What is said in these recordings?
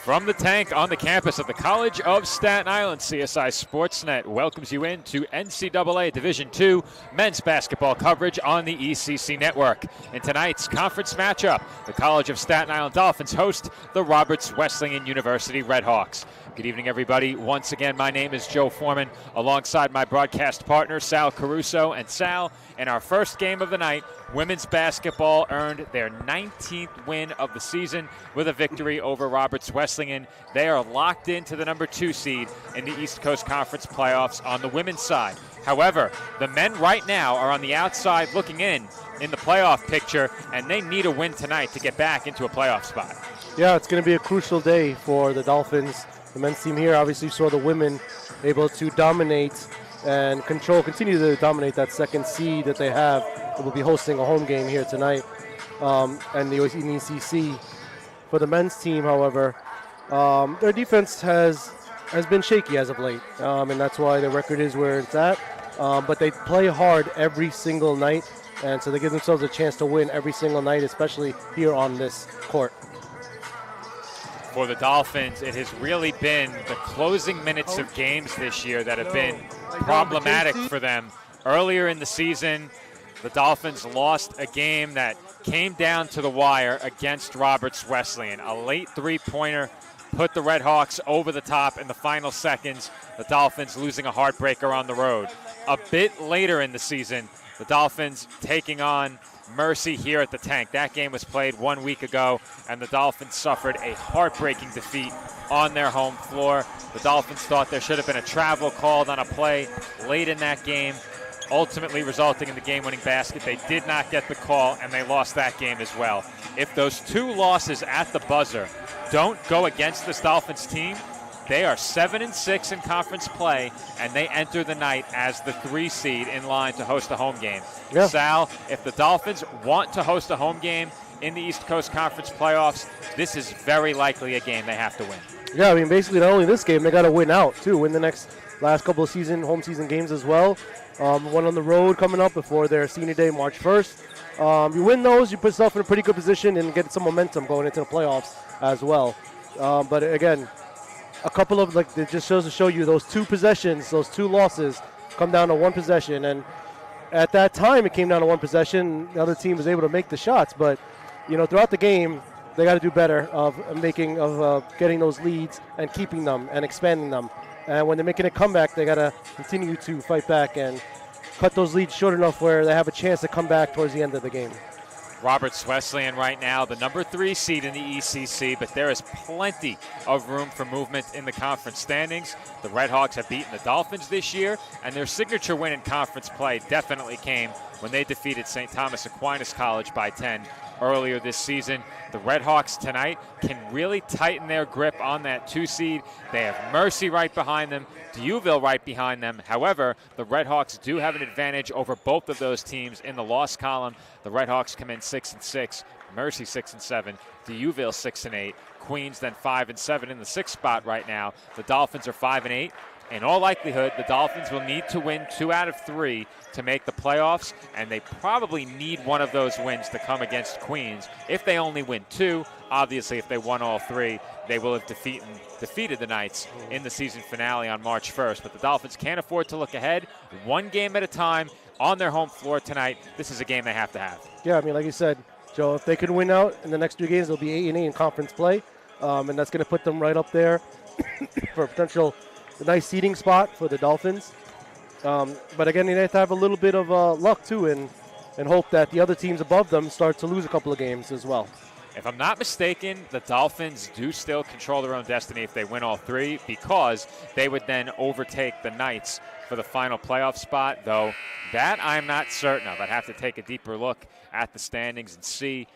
From the tank on the campus of the College of Staten Island, CSI Sportsnet welcomes you into NCAA Division II men's basketball coverage on the ECC network. In tonight's conference matchup, the College of Staten Island Dolphins host the Roberts Wesleyan University Redhawks. Good evening, everybody. Once again, my name is Joe Foreman, alongside my broadcast partner, Sal Caruso. And Sal, in our first game of the night, women's basketball earned their 19th win of the season with a victory over Roberts Wesleyan. They are locked into the number 2 seed in the East Coast Conference playoffs on the women's side. However, the men right now are on the outside looking in the playoff picture, and they need a win tonight to get back into a playoff spot. Yeah, it's going to be a crucial day for the Dolphins. The men's team here obviously saw the women able to dominate and continue to dominate that second seed that they have. They will be hosting a home game here tonight, and the ECC. For the men's team, however, their defense has been shaky as of late, and that's why the record is where it's at. But they play hard every single night, and so they give themselves a chance to win every single night, especially here on this court. For the Dolphins, it has really been the closing minutes of games this year that have been problematic for them. Earlier in the season, the Dolphins lost a game that came down to the wire against Roberts Wesleyan. A late three-pointer put the Redhawks over the top in the final seconds, the Dolphins losing a heartbreaker on the road. A bit later in the season, the Dolphins taking on Mercy here at the tank. That game was played 1 week ago, and the Dolphins suffered a heartbreaking defeat on their home floor. The Dolphins thought there should have been a travel called on a play late in that game, ultimately resulting in the game-winning basket. They did not get the call, and they lost that game as well. If those two losses at the buzzer don't go against this Dolphins team, they are 7-6 in conference play, and they enter the night as the 3 seed in line to host a home game. Yeah. Sal, if the Dolphins want to host a home game in the East Coast Conference playoffs, this is very likely a game they have to win. Yeah, I mean, basically not only this game, they got to win out, too. Win the last couple of home season games as well. One on the road coming up before their senior day, March 1st. You win those, you put yourself in a pretty good position and get some momentum going into the playoffs as well. But again, a couple of, it just shows to show you those 2 possessions, those 2 losses come down to 1 possession. And at that time, it came down to 1 possession. The other team was able to make the shots. But, throughout the game, they got to do better of getting those leads and keeping them and expanding them. And when they're making a comeback, they got to continue to fight back and cut those leads short enough where they have a chance to come back towards the end of the game. Roberts Wesleyan right now, the number 3 seed in the ECC, but there is plenty of room for movement in the conference standings. The Redhawks have beaten the Dolphins this year, and their signature win in conference play definitely came when they defeated St. Thomas Aquinas College by 10 earlier this season. The Redhawks tonight can really tighten their grip on that 2 seed. They have Mercy right behind them, D'Youville right behind them. However, the Redhawks do have an advantage over both of those teams in the loss column. The Redhawks come in 6-6, Mercy 6-7, D'Youville 6-8, Queens then 5-7 in the 6th spot right now. The Dolphins are 5-8. In all likelihood, the Dolphins will need to win 2 out of 3 to make the playoffs, and they probably need one of those wins to come against Queens. If they only win 2, obviously if they won all 3, they will have defeated the Knights in the season finale on March 1st. But the Dolphins can't afford to look ahead. 1 game at a time on their home floor tonight. This is a game they have to have. Yeah, I mean, like you said, Joe, if they can win out in the next 2 games, they'll be 8-8 in conference play, and that's going to put them right up there for a potential nice seeding spot for the Dolphins. But again, they have to have a little bit of luck too, and hope that the other teams above them start to lose a couple of games as well. If I'm not mistaken, the Dolphins do still control their own destiny if they win all 3, because they would then overtake the Knights for the final playoff spot, though that I'm not certain of. I'd have to take a deeper look at the standings and see.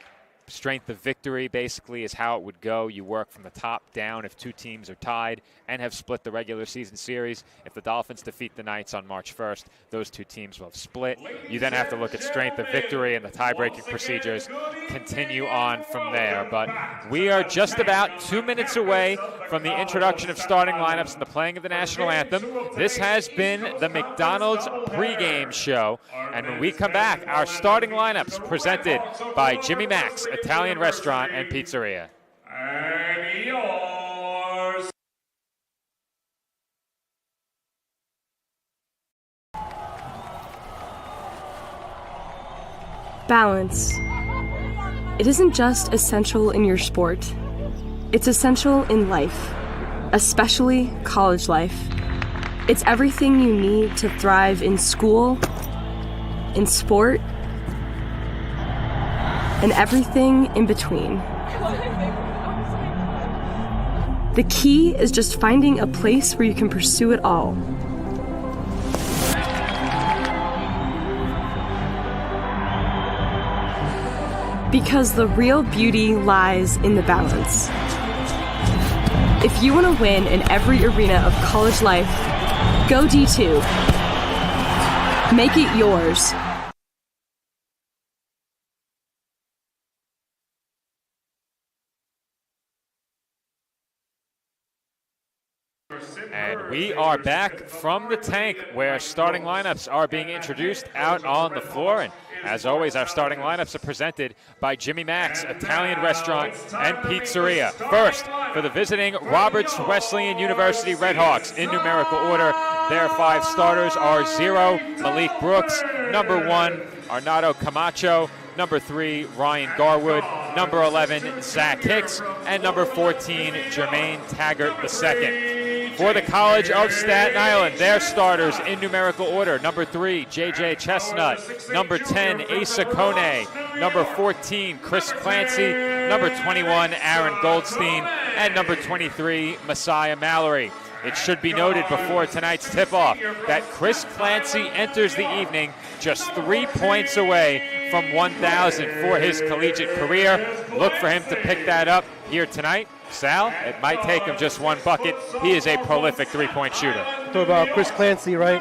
Strength of victory basically is how it would go. You work from the top down if 2 teams are tied and have split the regular season series. If the Dolphins defeat the Knights on March 1st, those 2 teams will have split. You then have to look at strength of victory, and the tie-breaking procedures continue on from there. But we are just about 2 minutes away from the introduction of starting lineups and the playing of the national anthem. This has been the McDonald's pregame show. And when we come back, our starting lineups presented by Jimmy Mac's Italian Restaurant and Pizzeria. And your Balance. It isn't just essential in your sport. It's essential in life, especially college life. It's everything you need to thrive in school, in sport, and everything in between. The key is just finding a place where you can pursue it all. Because the real beauty lies in the balance. If you want to win in every arena of college life, go D2. Make it yours. And we are back from the tank where starting lineups are being introduced out on the floor. And as always, our starting lineups are presented by Jimmy Mac's Italian Restaurant and Pizzeria. First, for the visiting Roberts Wesleyan University Redhawks in numerical order, their 5 starters are 0, Malik Brooks, number 1, Arnado Camacho, number 3, Ryan Garwood, number 11, Zach Hicks, and number 14, Jermaine Taggart II. For the College of Staten Island, their starters in numerical order, number 3, J.J. Chestnut, number 10, Asa Kone, number 14, Chris Clancy, number 21, Aaron Goldstein, and number 23, Messiah Mallory. It should be noted before tonight's tip-off that Chris Clancy enters the evening just 3 points away from 1,000 for his collegiate career. Look for him to pick that up here tonight. Sal, it might take him just 1 bucket. He is a prolific 3-point shooter. Talk about Chris Clancy, right?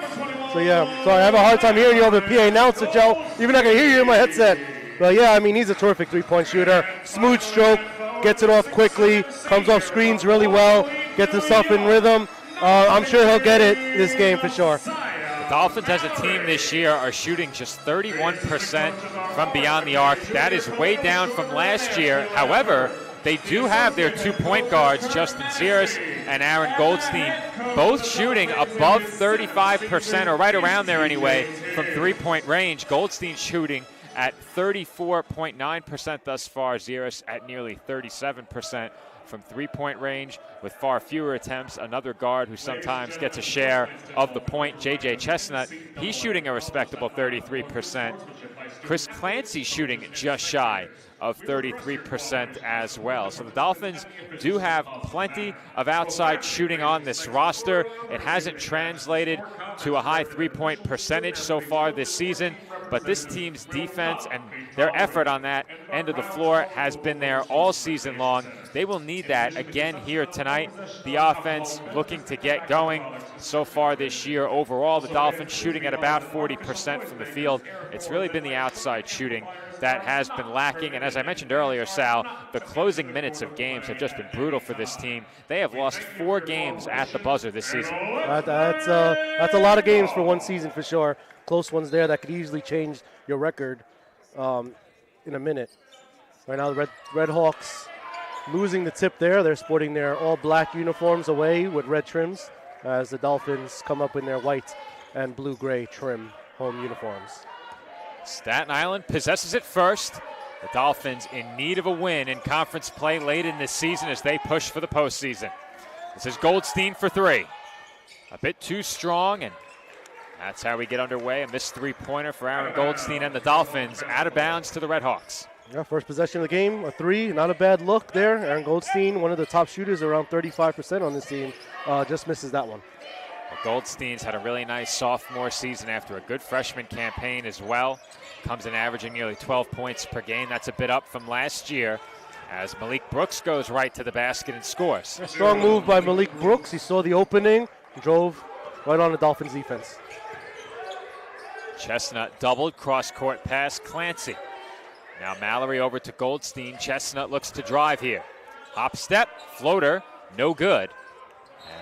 So yeah, so I have a hard time hearing you over the PA announcer, Joe. Even I can hear you in my headset. But yeah, I mean, he's a terrific 3-point shooter. Smooth stroke, gets it off quickly, comes off screens really well, gets himself in rhythm. I'm sure he'll get it this game for sure. The Dolphins as a team this year are shooting just 31% from beyond the arc. That is way down from last year. However, they do have their 2-point guards, Justin Zeres and Aaron Goldstein, both shooting above 35%, or right around there anyway, from 3-point range. Goldstein shooting at 34.9% thus far, Zeres at nearly 37% from 3-point range with far fewer attempts. Another guard who sometimes gets a share of the point, J.J. Chestnut, he's shooting a respectable 33%. Chris Clancy shooting just shy of 33% as well. So the Dolphins do have plenty of outside shooting on this roster. It hasn't translated to a high 3-point percentage so far this season, but this team's defense and their effort on that end of the floor has been there all season long. They will need that again here tonight. The offense looking to get going so far this year. Overall, the Dolphins shooting at about 40% from the field. It's really been the outside shooting that has been lacking. And as I mentioned earlier, Sal, the closing minutes of games have just been brutal for this team. They have lost 4 games at the buzzer this season. That's a lot of games for one season for sure. Close ones there that could easily change your record in a minute. Right now, the Red Hawks losing the tip there. They're sporting their all-black uniforms away with red trims as the Dolphins come up in their white and blue-gray trim home uniforms. Staten Island possesses it first. The Dolphins in need of a win in conference play late in this season as they push for the postseason. This is Goldstein for 3. A bit too strong, and that's how we get underway. A missed 3-pointer for Aaron Goldstein and the Dolphins out of bounds to the Red Hawks. Yeah, first possession of the game, a 3. Not a bad look there. Aaron Goldstein, one of the top shooters, around 35% on this team, just misses that one. Well, Goldstein's had a really nice sophomore season after a good freshman campaign as well. Comes in averaging nearly 12 points per game. That's a bit up from last year as Malik Brooks goes right to the basket and scores. A strong move by Malik Brooks. He saw the opening, drove right on the Dolphins defense. Chestnut doubled, cross-court pass, Clancy. Now Mallory over to Goldstein. Chestnut looks to drive here. Hop step, floater, no good.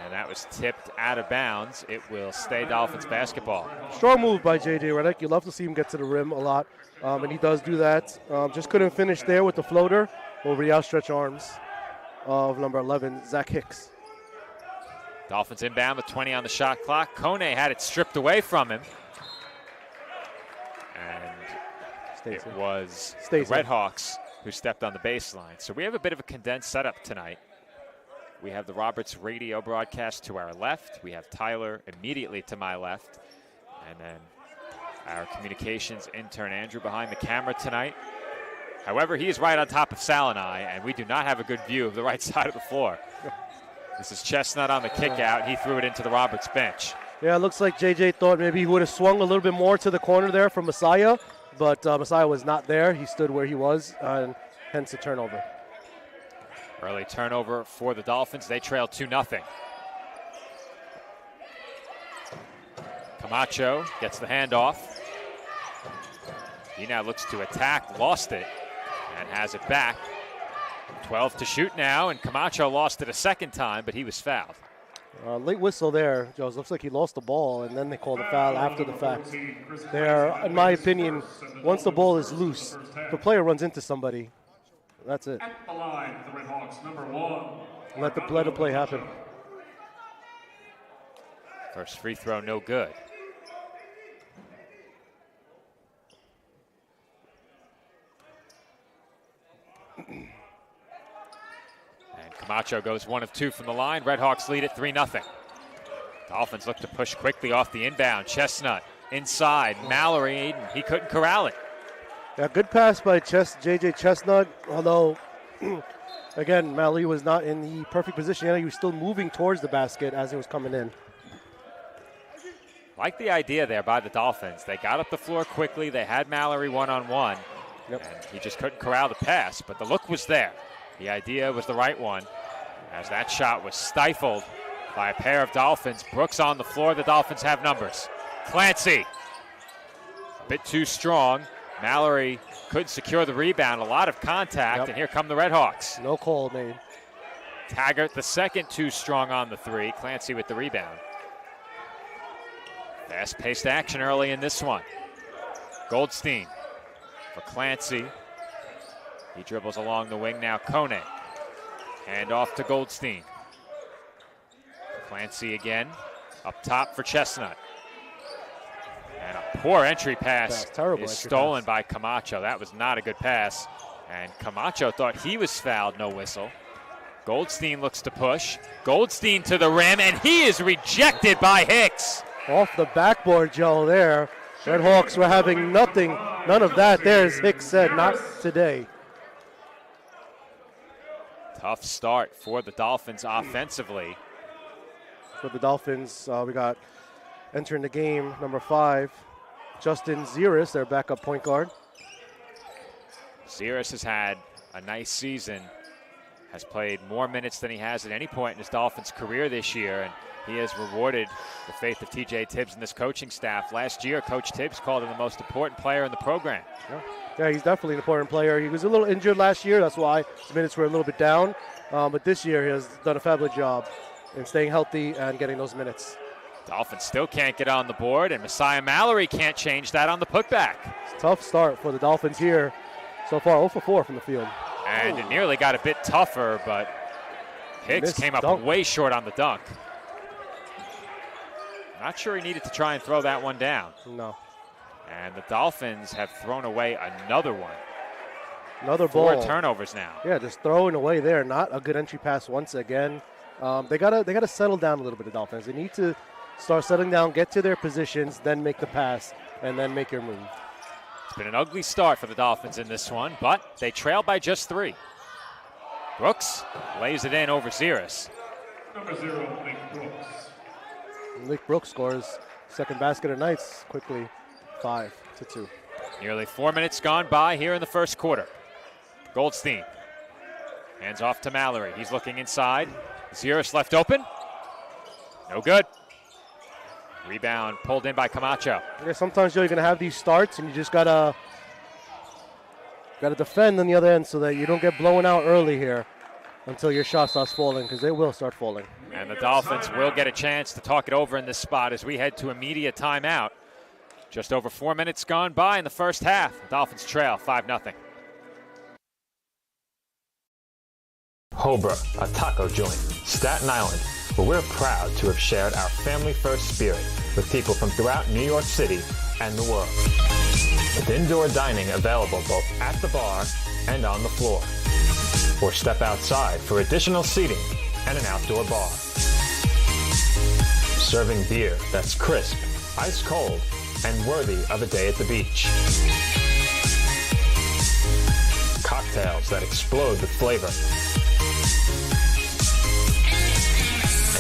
And that was tipped out of bounds. It will stay Dolphins basketball. Strong move by J.J. Redick. You love to see him get to the rim a lot, and he does do that. Just couldn't finish there with the floater over the outstretched arms of number 11, Zach Hicks. Dolphins inbound with 20 on the shot clock. Kone had it stripped away from him. And States. It was States, the Red Hawks who stepped on the baseline. So we have a bit of a condensed setup tonight. We have the Roberts radio broadcast to our left. We have Tyler immediately to my left. And then our communications intern Andrew behind the camera tonight. However, he is right on top of Sal and I, and we do not have a good view of the right side of the floor. This is Chestnut on the kick out. He threw it into the Roberts bench. Yeah, it looks like JJ thought maybe he would have swung a little bit more to the corner there from Messiah, but Messiah was not there. He stood where he was, and hence a turnover. Early turnover for the Dolphins. They trail 2-0. Camacho gets the handoff. He now looks to attack, lost it, and has it back. 12 to shoot now, and Camacho lost it a second time, but he was fouled. Late whistle there, Joe. Looks like he lost the ball, and then they called a foul after the fact. There, in my opinion, once the ball is loose, if a player runs into somebody, that's it. At the line, the Red Hawks, number 1. Let the play happen. First free throw, no good. And Camacho goes 1 of 2 from the line. Red Hawks lead at 3-0. Dolphins look to push quickly off the inbound. Chestnut inside. Mallory, he couldn't corral it. Yeah, good pass by JJ Chestnut, although, again, Mallory was not in the perfect position. He was still moving towards the basket as it was coming in. Like the idea there by the Dolphins. They got up the floor quickly. They had Mallory one-on-one. Yep. And he just couldn't corral the pass, but the look was there. The idea was the right one, as that shot was stifled by a pair of Dolphins. Brooks on the floor. The Dolphins have numbers. Clancy, a bit too strong. Mallory couldn't secure the rebound. A lot of contact, and here come the Red Hawks. No call made. Taggart, the second, too strong on the three. Clancy with the rebound. Fast-paced action early in this one. Goldstein for Clancy. He dribbles along the wing now. Kone. Hand off to Goldstein. Clancy again. Up top for Chestnut. And a poor entry pass is stolen by Camacho. That was not a good pass. And Camacho thought he was fouled, no whistle. Goldstein looks to push. Goldstein to the rim, and he is rejected by Hicks. Off the backboard, Joe, there. Red Hawks were having nothing, none of that there, as Hicks said, not today. Tough start for the Dolphins offensively. For the Dolphins, we got entering the game, number 5, Justin Ziris, their backup point guard. Ziris has had a nice season, has played more minutes than he has at any point in his Dolphins career this year, and he has rewarded the faith of TJ Tibbs and this coaching staff. Last year, Coach Tibbs called him the most important player in the program. Yeah, he's definitely an important player. He was a little injured last year. That's why his minutes were a little bit down. But this year, he has done a fabulous job in staying healthy and getting those minutes. Dolphins still can't get on the board, and Messiah Mallory can't change that on the putback. It's a tough start for the Dolphins here. So far, 0 for 4 from the field. And it nearly got a bit tougher, but Hicks came up way short on the dunk. Not sure he needed to try and throw that one down. No. And the Dolphins have thrown away another one. Another ball. 4 turnovers now. Yeah, just throwing away there. Not a good entry pass once again. They gotta settle down a little bit, the Dolphins. They need to start settling down, get to their positions, then make the pass, and then make your move. It's been an ugly start for the Dolphins in this one, but they trail by just 3. Brooks lays it in over Ziris. Number 0, Lake Brooks. Lake Brooks scores second basket of nights quickly, 5-2. Nearly 4 minutes gone by here in the first quarter. Goldstein hands off to Mallory. He's looking inside. Ziris left open. No good. Rebound pulled in by Camacho. Yeah, sometimes, Joe, you're going to have these starts, and you just got to defend on the other end so that you don't get blown out early here until your shot starts falling, because they will start falling. And the Dolphins will get a chance to talk it over in this spot as we head to immediate timeout. Just over 4 minutes gone by in the first half. The Dolphins trail 5-0. Hobra, a taco joint, Staten Island, where we're proud to have shared our family-first spirit with people from throughout New York City and the world. With indoor dining available both at the bar and on the floor. Or step outside for additional seating and an outdoor bar. Serving beer that's crisp, ice cold, and worthy of a day at the beach. Cocktails that explode with flavor.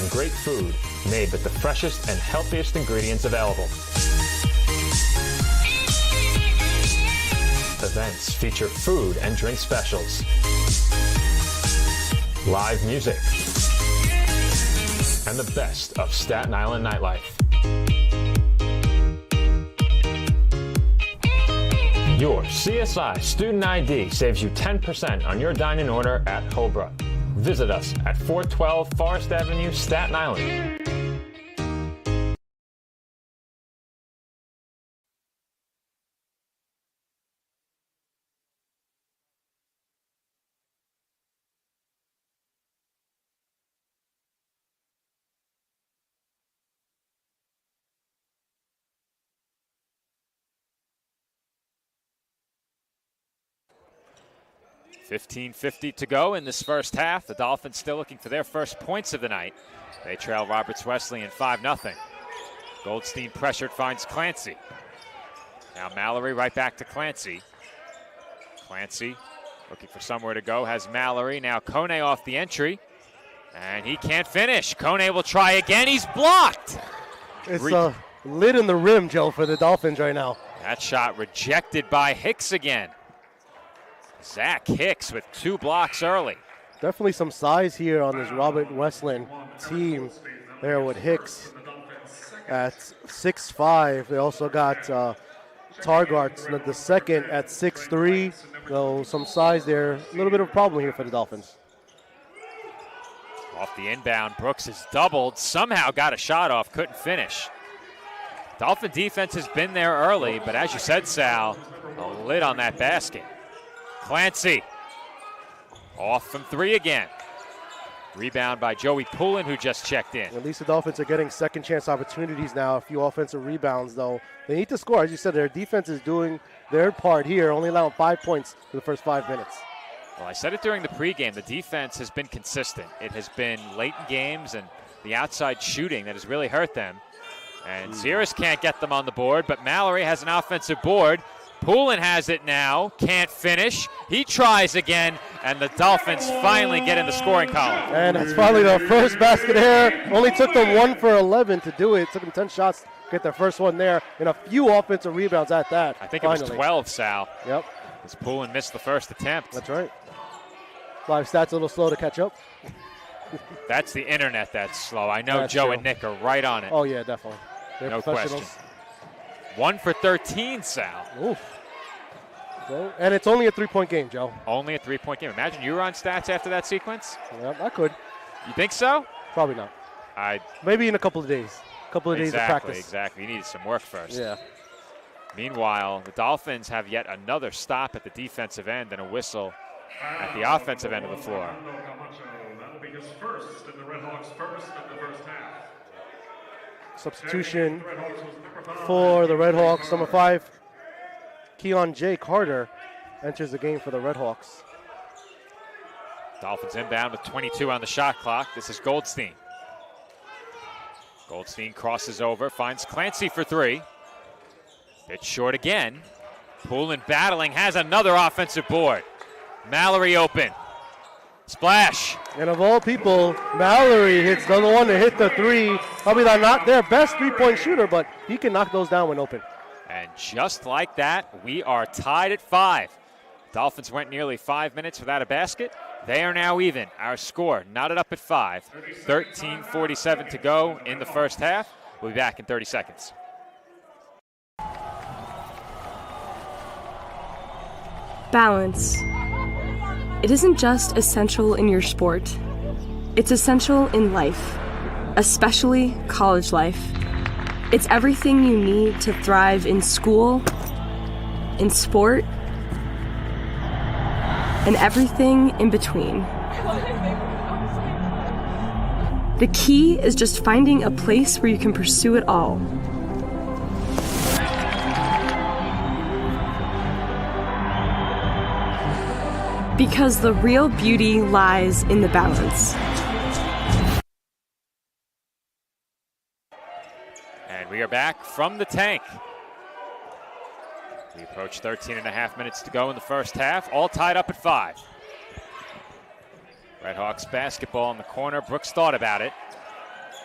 And great food made with the freshest and healthiest ingredients available. Events feature food and drink specials, live music, and the best of Staten Island nightlife. Your CSI Student ID saves you 10% on your dine-in order at Hobra. Visit us at 412 Forest Avenue, Staten Island. 15:50 to go in this first half. The Dolphins still looking for their first points of the night. They trail Roberts Wesleyan 5-0. Goldstein pressured, finds Clancy. Now Mallory right back to Clancy. Clancy looking for somewhere to go, has Mallory. Now Kone off the entry, and he can't finish. Kone will try again, he's blocked. It's a lid in the rim, Joe, for the Dolphins right now. That shot rejected by Hicks again. Zach Hicks with 2 blocks early. Definitely some size here on this Robert Wesleyan team there with Hicks at 6'5". They also got Targart, the second, at 6'3". So some size there. A little bit of a problem here for the Dolphins. Off the inbound, Brooks is doubled. Somehow got a shot off, couldn't finish. Dolphin defense has been there early, but as you said, Sal, a lid on that basket. Clancy off from 3 again. Rebound by Joey Poulin, who just checked in. At least the Dolphins are getting second chance opportunities now. A few offensive rebounds, though. They need to score. As you said, their defense is doing their part here, only allowing 5 points for the first 5 minutes. Well, I said it during the pregame. The defense has been consistent. It has been late in games and the outside shooting that has really hurt them. And Zeres can't get them on the board, but Mallory has an offensive board. Poulin has it now, can't finish. He tries again, and the Dolphins finally get in the scoring column. And it's finally their first basket here. Only took them 1 for 11 to do it. Took them 10 shots to get their first one there, and a few offensive rebounds at that. I think it was 12, Sal. Yep. As Poulin missed the first attempt. That's right. Live stats a little slow to catch up. That's the internet that's slow. I know That's Joe true. and Nick are right on it. Oh, yeah, definitely. They're No professionals. question. 1 for 13, Sal. Oof. So, and it's only a 3-point game, Joe. Only a 3-point game. Imagine you were on stats after that sequence. Yep, I could. You think so? Probably not. I Maybe in a couple of days. Days of practice. Exactly. You needed some work first. Yeah. Meanwhile, the Dolphins have yet another stop at the defensive end and a whistle at the offensive end of the floor. That'll be his first, and the Redhawks first in the first half. Substitution for the Redhawks. Number 5, Keon J. Carter enters the game for the Redhawks. Dolphins inbound with 22 on the shot clock. This is Goldstein. Goldstein crosses over, finds Clancy for 3. Bit short again. Poulin battling, has another offensive board. Mallory open. Splash. And of all people, Mallory hits the one to hit the 3. Probably not their best 3-point shooter, but he can knock those down when open. And just like that, we are tied at 5. Dolphins went nearly 5 minutes without a basket. They are now even. Our score knotted up at 5. 13:47 to go in the first half. We'll be back in 30 seconds. Balance. It isn't just essential in your sport. It's essential in life, especially college life. It's everything you need to thrive in school, in sport, and everything in between. The key is just finding a place where you can pursue it all. Because the real beauty lies in the balance. And we are back from the tank. We approach 13 and a half minutes to go in the first half, all tied up at 5. Redhawks basketball in the corner. Brooks thought about it.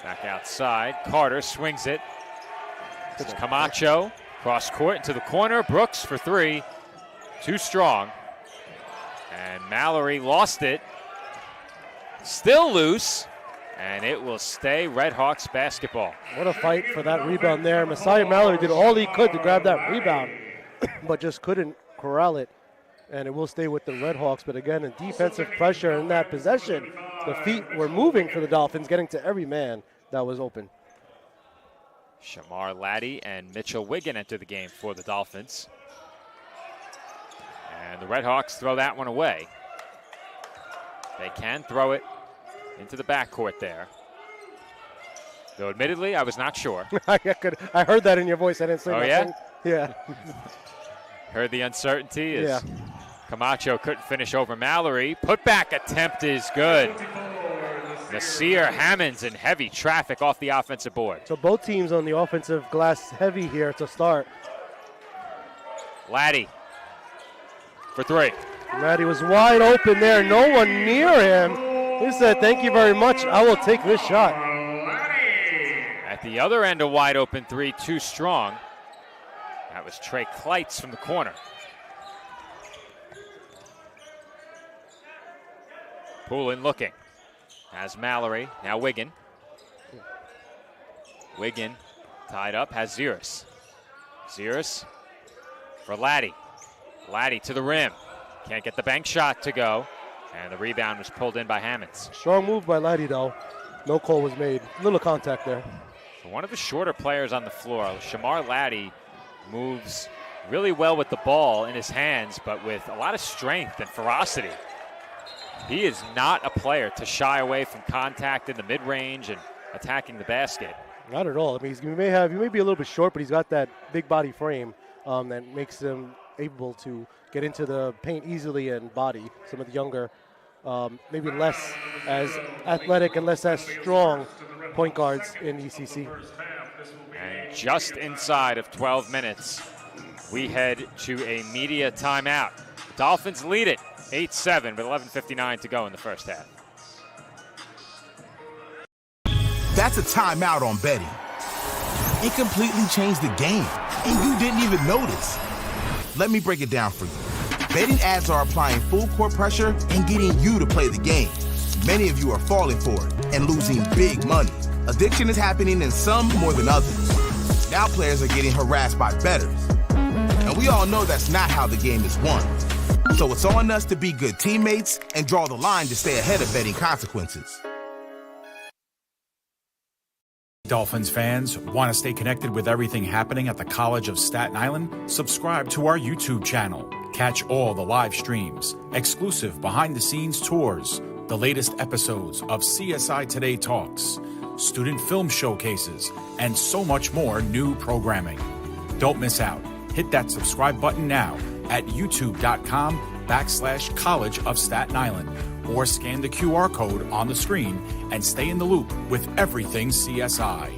Back outside. Carter swings it. This is Camacho. Cross court into the corner. Brooks for 3. Too strong. And Mallory lost it. Still loose. And it will stay Redhawks basketball. What a fight for that rebound there. Messiah Mallory did all he could to grab that rebound, but just couldn't corral it. And it will stay with the Redhawks. But again, in defensive pressure in that possession, the feet were moving for the Dolphins, getting to every man that was open. Shamar Laddie and Mitchell Wiggin enter the game for the Dolphins. And the Redhawks throw that one away. They can throw it into the backcourt there. Though admittedly, I was not sure. I heard that in your voice. I didn't say nothing. Yeah? Heard the uncertainty as Camacho couldn't finish over Mallory. Putback attempt is good. Nasir Hammonds in heavy traffic off the offensive board. So both teams on the offensive glass heavy here to start. Laddie for 3. Laddie was wide open there. No one near him. He said, thank you very much. I will take this shot. At the other end, a wide open 3, too strong. That was Trey Kleitz from the corner. Poulin looking. Has Mallory, now Wiggin. Wiggin tied up, has Ziris. Ziris for Laddie. Laddie to the rim. Can't get the bank shot to go. And the rebound was pulled in by Hammonds. Strong move by Laddie, though. No call was made. Little contact there. For one of the shorter players on the floor, Shamar Laddie moves really well with the ball in his hands, but with a lot of strength and ferocity. He is not a player to shy away from contact in the mid-range and attacking the basket. Not at all. I mean, he may be a little bit short, but he's got that big body frame that makes him able to get into the paint easily and body some of the younger, maybe less as athletic and less as strong point guards in ECC. And just inside of 12 minutes, we head to a media timeout. The Dolphins lead it 8-7 with 11:59 to go in the first half. That's a timeout on betting. It completely changed the game, and you didn't even notice. Let me break it down for you. Betting ads are applying full court pressure and getting you to play the game. Many of you are falling for it and losing big money. Addiction is happening in some more than others. Now players are getting harassed by bettors. And we all know that's not how the game is won. So it's on us to be good teammates and draw the line to stay ahead of betting consequences. Dolphins fans, want to stay connected with everything happening at the College of Staten Island? Subscribe to our YouTube channel. Catch all the live streams, exclusive behind-the-scenes tours, the latest episodes of CSI Today Talks, student film showcases, and so much more new programming. Don't miss out. Hit that subscribe button now at youtube.com/College of Staten Island, or scan the QR code on the screen and stay in the loop with everything CSI.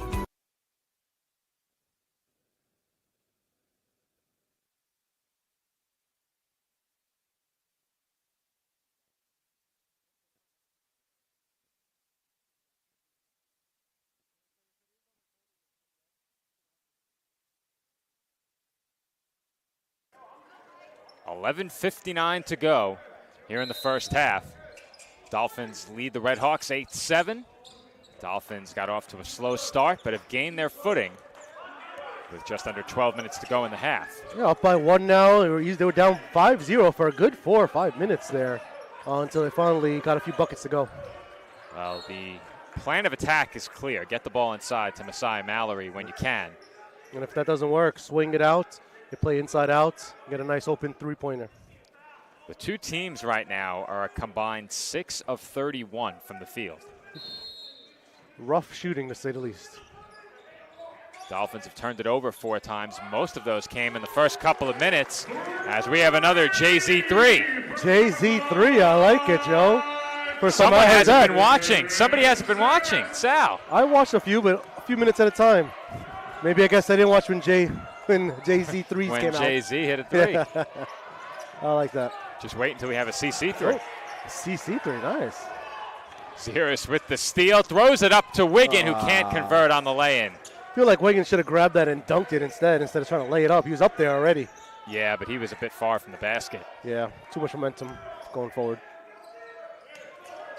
$11:59 to go here in the first half. Dolphins lead the Redhawks 8-7. Dolphins got off to a slow start, but have gained their footing with just under 12 minutes to go in the half. Yeah, up by 1 now. They were down 5-0 for a good 4 or 5 minutes there until they finally got a few buckets to go. Well, the plan of attack is clear. Get the ball inside to Messiah Mallory when you can. And if that doesn't work, swing it out. You play inside out, get a nice open three-pointer. The two teams right now are a combined 6 of 31 from the field. Rough shooting, to say the least. Dolphins have turned it over 4 times. Most of those came in the first couple of minutes as we have another JZ3. JZ3, I like it, Joe. Someone hasn't been watching. Somebody hasn't been watching. Sal. I watched a few, but a few minutes at a time. Maybe I guess I didn't watch when JZ3s came out. When JZ hit a 3. I like that. Just wait until we have a CC3. Oh, CC3, nice. Zirus with the steal, throws it up to Wiggin, who can't convert on the lay-in. I feel like Wiggins should have grabbed that and dunked it instead of trying to lay it up. He was up there already. Yeah, but he was a bit far from the basket. Yeah, too much momentum going forward.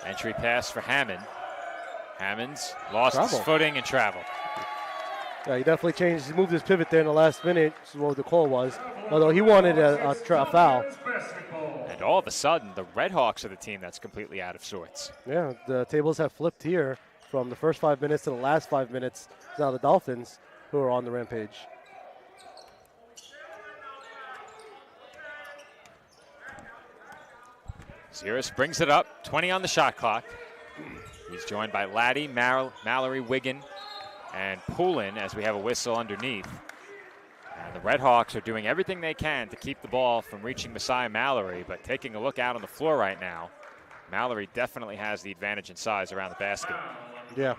Entry pass for Hammond. Hammond's lost his footing and traveled. Yeah, he definitely changed. He moved his pivot there in the last minute, which is what the call was. Although he wanted a foul. And all of a sudden, the Redhawks are the team that's completely out of sorts. Yeah, the tables have flipped here from the first 5 minutes to the last 5 minutes. It's now the Dolphins who are on the rampage. Zirus brings it up, 20 on the shot clock. He's joined by Laddie, Mallory, Wiggin, and Poulin as we have a whistle underneath. And the Redhawks are doing everything they can to keep the ball from reaching Messiah Mallory, but taking a look out on the floor right now, Mallory definitely has the advantage in size around the basket. Yeah,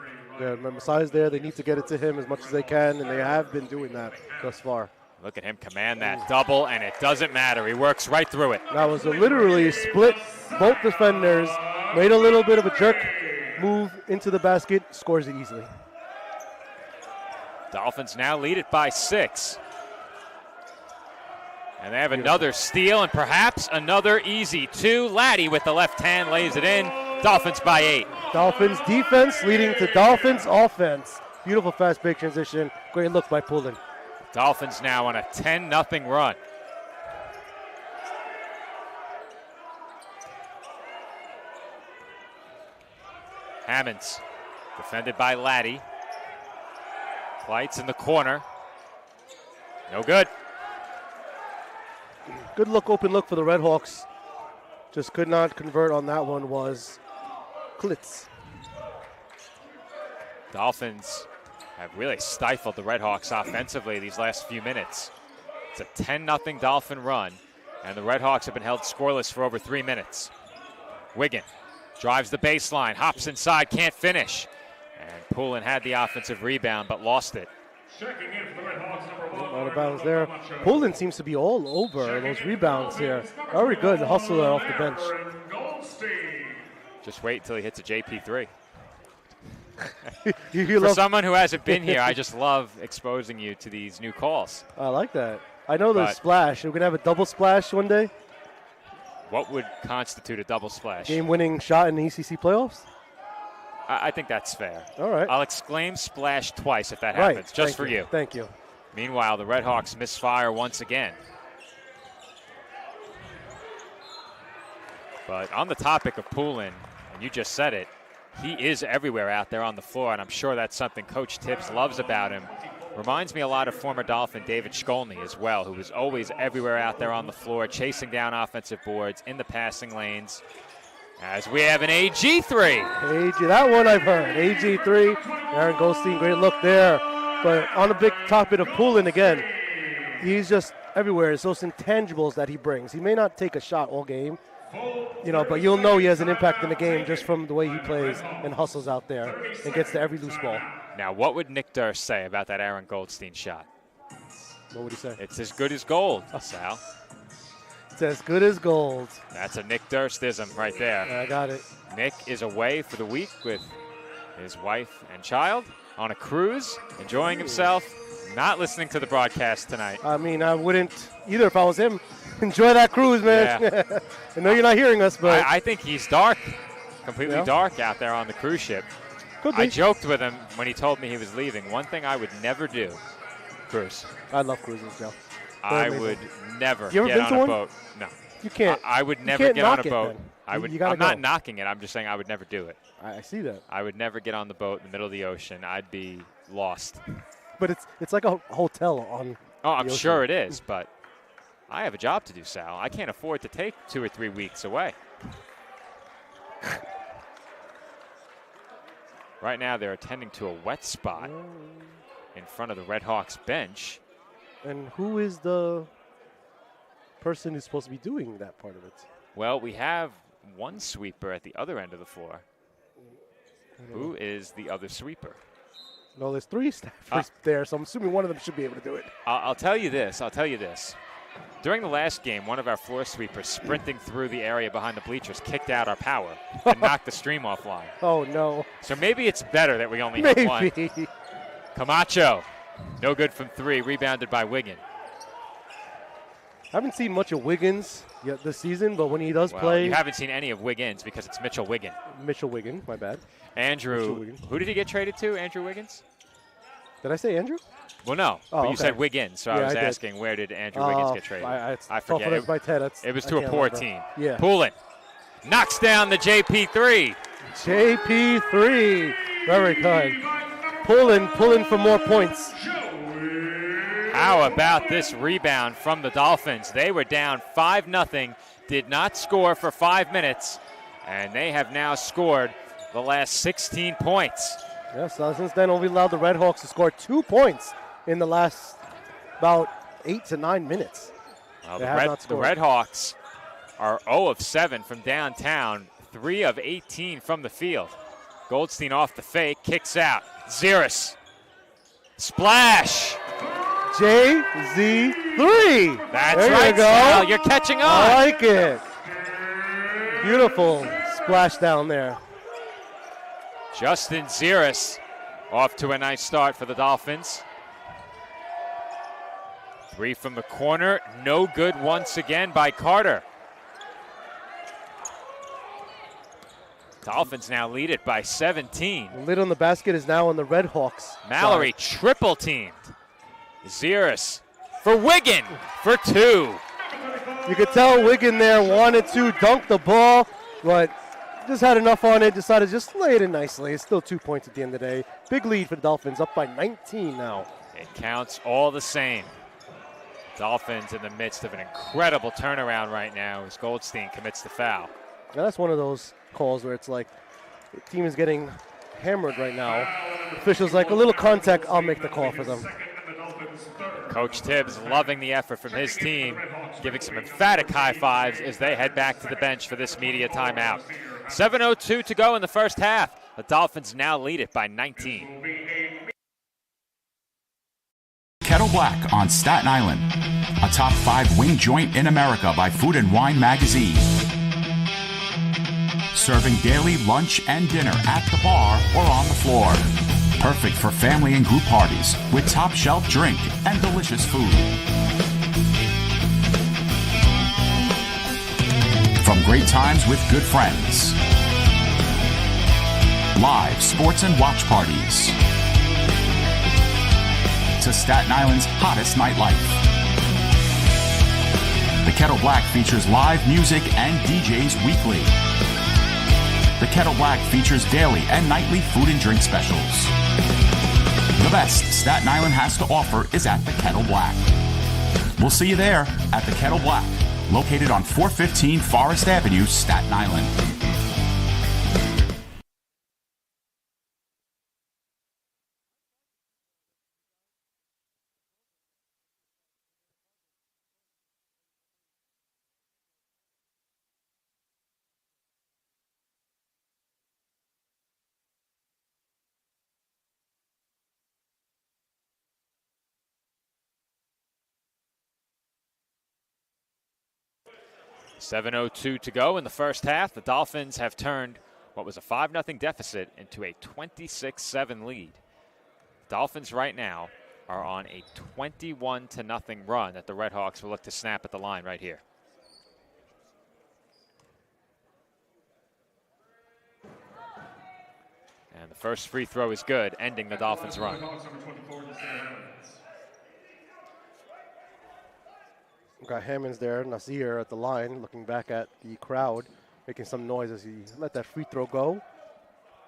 Messiah's there. They need to get it to him as much as they can, and they have been doing that thus far. Look at him command that double, and it doesn't matter. He works right through it. That was literally split both defenders, made a little bit of a jerk move into the basket, scores it easily. Dolphins now lead it by 6. And they have another steal and perhaps another easy 2. Laddie with the left hand lays it in. Dolphins by 8. Dolphins defense leading to Dolphins offense. Beautiful fast break transition. Great look by Poulin. Dolphins now on a 10-0 run. Hammonds defended by Laddie. Lights in the corner. No good. Good look, open look for the Redhawks. Just could not convert on that one was Klitz. Dolphins have really stifled the Redhawks offensively these last few minutes. It's a 10-0 Dolphin run, and the Redhawks have been held scoreless for over 3 minutes. Wiggin drives the baseline, hops inside, can't finish. And Poulin had the offensive rebound, but lost it. Out of bounds there. Poulin seems to be all over those rebounds here. Very good hustler off the bench. Just wait until he hits a JP3. For someone who hasn't been here, I just love exposing you to these new calls. I like that. I know the splash. We're going to have a double splash one day. What would constitute a double splash? Game-winning shot in the ECC playoffs? I think that's fair. All right. I'll exclaim splash twice if that happens, just for you. Thank you. Meanwhile, the Redhawks misfire once again. But on the topic of Poulin, and you just said it, he is everywhere out there on the floor, and I'm sure that's something Coach Tips loves about him. Reminds me a lot of former Dolphin David Shkolny as well, who was always everywhere out there on the floor, chasing down offensive boards in the passing lanes. As we have an AG3. AG, that one I've heard. AG3, Aaron Goldstein, great look there. But on the big topic of Poulin again, he's just everywhere. It's those intangibles that he brings. He may not take a shot all game, but you'll know he has an impact in the game just from the way he plays and hustles out there and gets to every loose ball. Now, what would Nick Durst say about that Aaron Goldstein shot? What would he say? It's as good as gold, Sal. It's as good as gold. That's a Nick Durstism right there. I got it. Nick is away for the week with his wife and child on a cruise, enjoying himself, not listening to the broadcast tonight. I mean, I wouldn't either if I was him. Enjoy that cruise, man. Yeah. I know you're not hearing us, but I think he's dark, completely dark out there on the cruise ship. Could be. I joked with him when he told me he was leaving. One thing I would never do, cruise. I love cruises, Joe. I would never you ever get been on to a one? boat. No. You can't. I would never get on a boat. I'm not knocking it. I'm just saying I would never do it. I see that. I would never get on the boat in the middle of the ocean. I'd be lost. But it's like a hotel on. Oh, I'm sure it is, but I have a job to do, Sal. I can't afford to take 2 or 3 weeks away. Right now, they're attending to a wet spot. in front of the Red Hawks bench. And who is the person who's supposed to be doing that part of it? Well, we have one sweeper at the other end of the floor. Who is the other sweeper? No, there's 3 staffers there, so I'm assuming one of them should be able to do it. I'll tell you this. During the last game, one of our floor sweepers sprinting through the area behind the bleachers kicked out our power and knocked the stream offline. Oh, no. So maybe it's better that we only have one. Maybe. Camacho, no good from 3, rebounded by Wiggin. I haven't seen much of Wiggins yet this season, but when he does Well, play. you haven't seen any of Wiggins because it's Mitchell Wiggin. Mitchell Wiggin, my bad. Andrew, who did he get traded to? Andrew Wiggins? Did I say Andrew? Well, no, but you said Wiggins, so I was did. asking where did Andrew Wiggins get traded? I forget. It was to a poor team. Yeah. Poulin knocks down the JP3. JP3. Very good. Pulling for more points. How about this rebound from the Dolphins? They were down 5-0, did not score for 5 minutes, and they have now scored the last 16 points. Yes, since then only allowed the Red Hawks to score 2 points in the last about 8 to 9 minutes. Well, the Red Hawks are 0 of 7 from downtown, 3 of 18 from the field. Goldstein off the fake, kicks out. Ziris. Splash. JZ3. That's there right, you go. Sal, you're catching on. I like it. Beautiful splash down there. Justin Ziris off to a nice start for the Dolphins. 3 from the corner, no good once again by Carter. Dolphins now lead it by 17. The lid on the basket is now on the Red Hawks. Mallory triple teamed. Ziris for Wiggin for 2. You could tell Wiggin there wanted to dunk the ball, but just had enough on it, decided to just lay it in nicely. It's still 2 points at the end of the day. Big lead for the Dolphins, up by 19 now. It counts all the same. Dolphins in the midst of an incredible turnaround right now as Goldstein commits the foul. Now that's one of those calls where it's like the team is getting hammered right now. The official's like, a little contact, I'll make the call for them. Coach Tibbs loving the effort from his team, giving some emphatic high fives as they head back to the bench for this media timeout. 7:02 to go in the first half. The Dolphins now lead it by 19. Kettle Black on Staten Island, a top 5 wing joint in America by Food and Wine magazine. Serving daily lunch and dinner at the bar or on the floor. Perfect for family and group parties with top shelf drink and delicious food. From great times with good friends, live sports and watch parties, to Staten Island's hottest nightlife. The Kettle Black features live music and DJs weekly. The Kettle Black features daily and nightly food and drink specials. The best Staten Island has to offer is at the Kettle Black. We'll see you there at the Kettle Black, located on 415 Forest Avenue, Staten Island. .02 to go in the first half. The Dolphins have turned what was a 5-0 deficit into a 26-7 lead. Dolphins right now are on a 21-0 run that the Red Hawks will look to snap at the line right here. And the first free throw is good, ending the Dolphins' run. Got Hammonds there, Nasir at the line, looking back at the crowd, making some noise as he let that free throw go.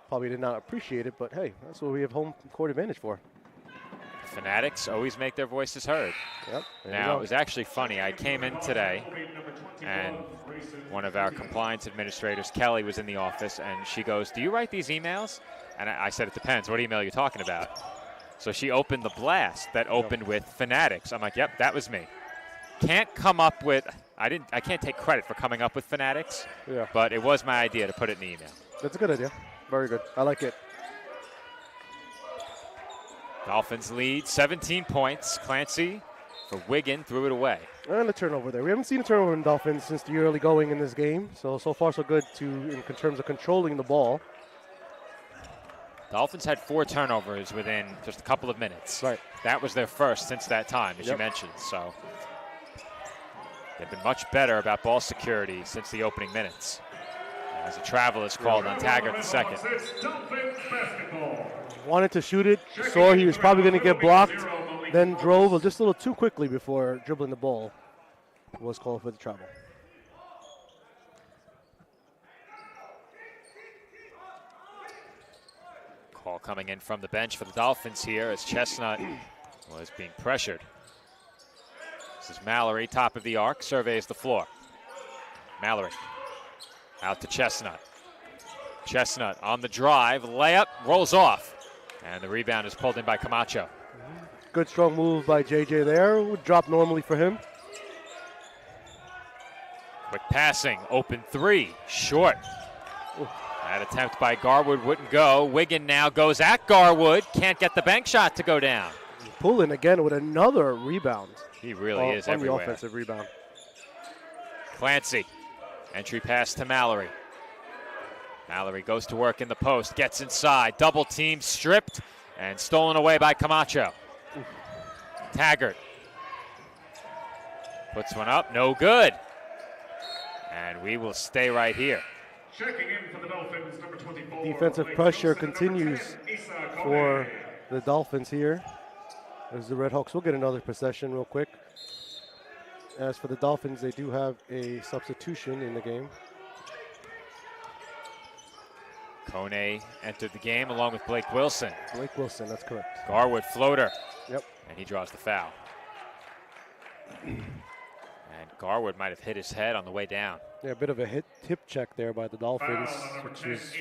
Probably did not appreciate it, but hey, that's what we have home court advantage for. Fanatics always make their voices heard. Yep. Now, it was actually funny. I came in today, and one of our compliance administrators, Kelly, was in the office, and she goes, "Do you write these emails?" And I said, "It depends. What email are you talking about?" So she opened the blast that opened with Fanatics. I'm like, yep, that was me. Can't come up with, I can't take credit for coming up with Fanatics, but it was my idea to put it in the email. That's a good idea. Very good. I like it. Dolphins lead 17 points. Clancy for Wigan threw it away. And a turnover there. We haven't seen a turnover in Dolphins since the early going in this game. So far so good in terms of controlling the ball. Dolphins had 4 turnovers within just a couple of minutes. Right. That was their first since that time, as you mentioned. So they've been much better about ball security since the opening minutes. As a travel is called on Taggart the second. Wanted to shoot it, saw he was probably going to get blocked, then drove just a little too quickly before dribbling the ball. Was called for the travel. Call coming in from the bench for the Dolphins here as Chestnut was being pressured. This is Mallory, top of the arc, surveys the floor. Mallory out to Chestnut. Chestnut on the drive, layup, rolls off. And the rebound is pulled in by Camacho. Good strong move by JJ there. Would drop normally for him. Quick passing, open 3, short. That attempt by Garwood wouldn't go. Wigan now goes at Garwood. Can't get the bank shot to go down. Pulling again with another rebound. He really is everywhere. On the offensive rebound. Clancy. Entry pass to Mallory. Mallory goes to work in the post. Gets inside. Double team stripped and stolen away by Camacho. Taggart. Puts one up. No good. And we will stay right here. Checking in for the Dolphins, number 24. Defensive pressure continues for the Dolphins here. As the Red Hawks will get another possession real quick. As for the Dolphins, they do have a substitution in the game. Kone entered the game along with Blake Wilson. Blake Wilson, that's correct. Garwood floater. Yep. And he draws the foul. And Garwood might have hit his head on the way down. Yeah, a bit of a hip check there by the Dolphins, which is,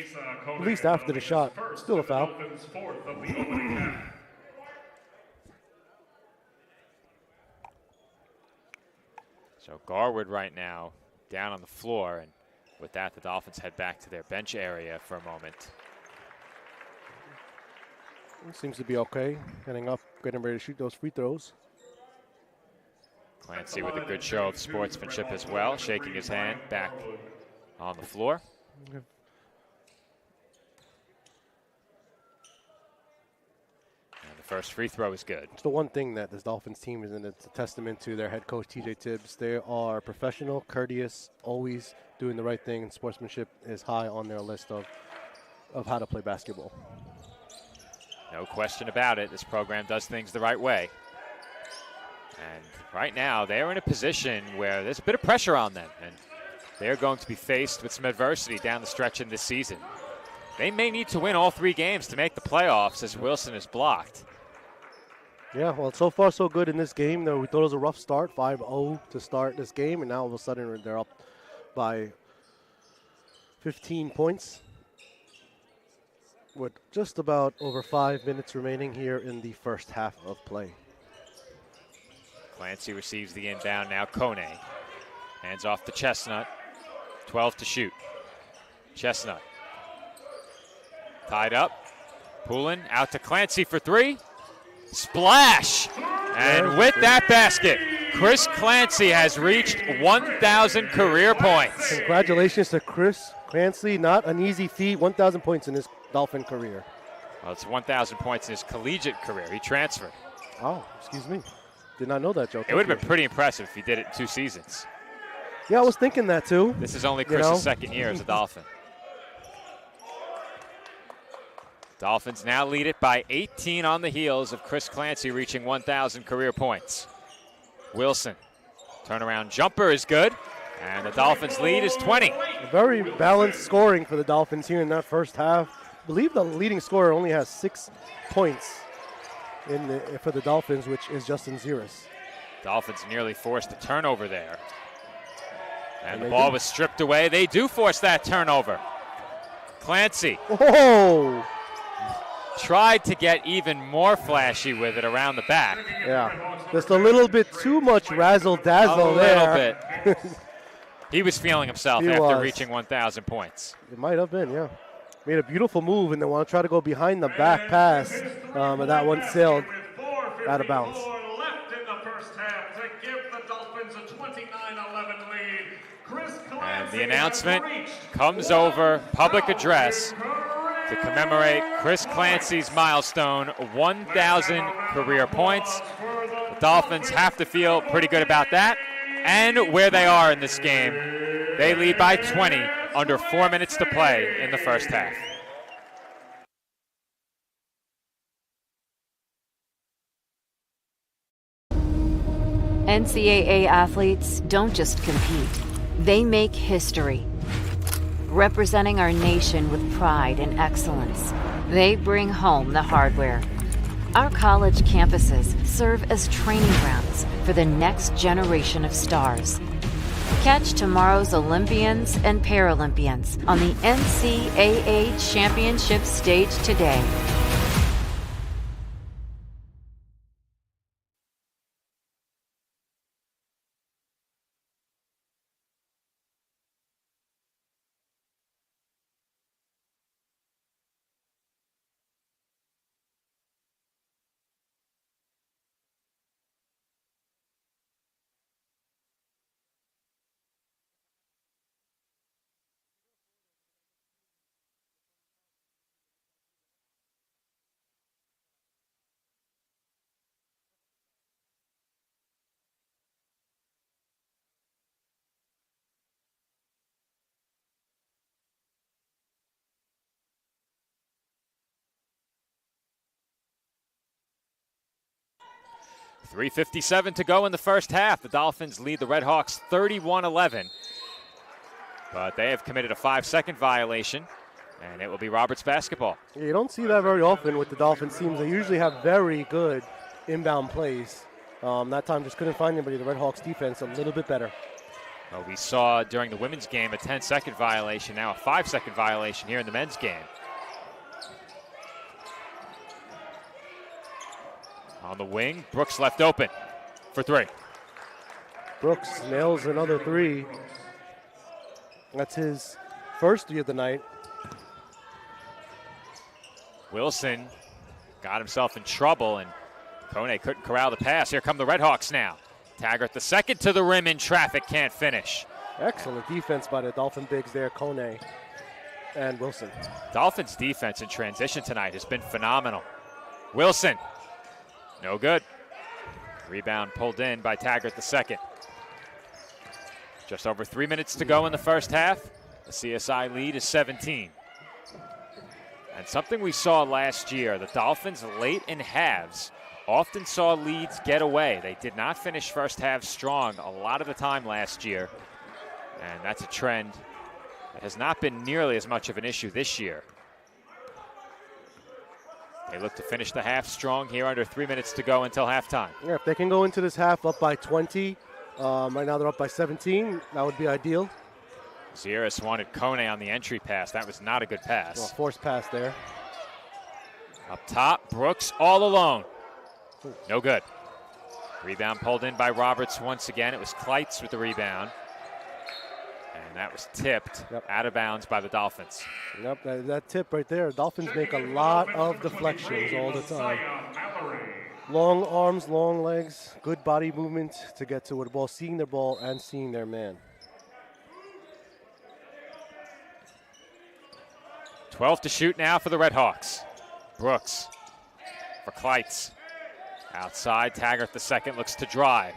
at least after the shot, still a foul. So Garwood right now down on the floor, and with that, the Dolphins head back to their bench area for a moment. Seems to be okay. Getting up, getting ready to shoot those free throws. Clancy with a good show of sportsmanship as well, shaking his hand back on the floor. Yep. And the first free throw is good. It's the one thing that this Dolphins team is, and it's a testament to their head coach, TJ Tibbs. They are professional, courteous, always doing the right thing, and sportsmanship is high on their list of how to play basketball. No question about it. This program does things the right way. And right now, they're in a position where there's a bit of pressure on them, and they're going to be faced with some adversity down the stretch in this season. They may need to win all 3 games to make the playoffs as Wilson is blocked. Yeah, well, so far so good in this game. Though we thought it was a rough start, 5-0 to start this game, and now all of a sudden they're up by 15 points with just about over 5 minutes remaining here in the first half of play. Clancy receives the inbound now. Kone hands off to Chestnut. 12 to shoot. Chestnut tied up. Poulin out to Clancy for 3. Splash! And with that basket, Chris Clancy has reached 1,000 career points. Congratulations to Chris Clancy. Not an easy feat. 1,000 points in his Dolphin career. Well, it's 1,000 points in his collegiate career. He transferred. Oh, excuse me. Did not know that, Joe. It would have been pretty impressive if he did it in 2 seasons. Yeah, I was thinking that too. This is only Chris's second year as a Dolphin. Dolphins now lead it by 18 on the heels of Chris Clancy reaching 1,000 career points. Wilson, turnaround jumper is good, and the Dolphins lead is 20. Very balanced scoring for the Dolphins here in that first half. I believe the leading scorer only has 6 points for the Dolphins, which is Justin Ziris. Dolphins nearly forced a turnover there. And the ball was stripped away. They do force that turnover. Clancy. Oh! tried to get even more flashy with it around the back. Yeah, just a little bit too much razzle-dazzle there. A little bit. He was feeling himself after reaching 1,000 points. It might have been, yeah. Made a beautiful move, and then want to try to go behind the back pass, and that one sailed out of bounds. Left in the first half to give the Dolphins a 29-11 lead. And the announcement comes over public address to commemorate Chris Clancy's milestone, 1,000 career points. The Dolphins have to feel pretty good about that and where they are in this game. They lead by 20, under 4 minutes to play in the first half. NCAA athletes don't just compete, they make history. Representing our nation with pride and excellence, they bring home the hardware. Our college campuses serve as training grounds for the next generation of stars. Catch tomorrow's Olympians and Paralympians on the NCAA Championship stage today. .357 to go in the first half. The Dolphins lead the Redhawks 31-11. But they have committed a 5-second violation, and it will be Roberts basketball. Yeah, you don't see that very often with the Dolphins teams. They usually have very good inbound plays. That time just couldn't find anybody. The Redhawks defense a little bit better. Well, we saw during the women's game a 10-second violation, now a 5-second violation here in the men's game. On the wing, Brooks left open for three. Brooks nails another three. That's his first three of the night. Wilson got himself in trouble, and Kone couldn't corral the pass. Here come the Redhawks now. Taggart the second to the rim in traffic, can't finish. Excellent defense by the Dolphin bigs there, Kone and Wilson. Dolphins defense in transition tonight has been phenomenal. Wilson. No good. Rebound pulled in by Taggart the second. Just over 3 minutes to go in the first half. The CSI lead is 17. And something we saw last year, the Dolphins late in halves often saw leads get away. They did not finish first half strong a lot of the time last year. And that's a trend that has not been nearly as much of an issue this year. They look to finish the half strong here, under 3 minutes to go until halftime. Yeah, if they can go into this half up by 20, right now they're up by 17, that would be ideal. Zieris wanted Kone on the entry pass. That was not a good pass. Well, forced pass there. Up top, Brooks all alone. No good. Rebound pulled in by Roberts once again. It was Kleitz with the rebound. And that was tipped out of bounds by the Dolphins. Yep, that tip right there. Dolphins make a lot of deflections all the time. Long arms, long legs, good body movement to get to the ball, seeing their ball and seeing their man. 12 to shoot now for the Redhawks. Brooks for Kleitz. Outside, Taggart the second looks to drive.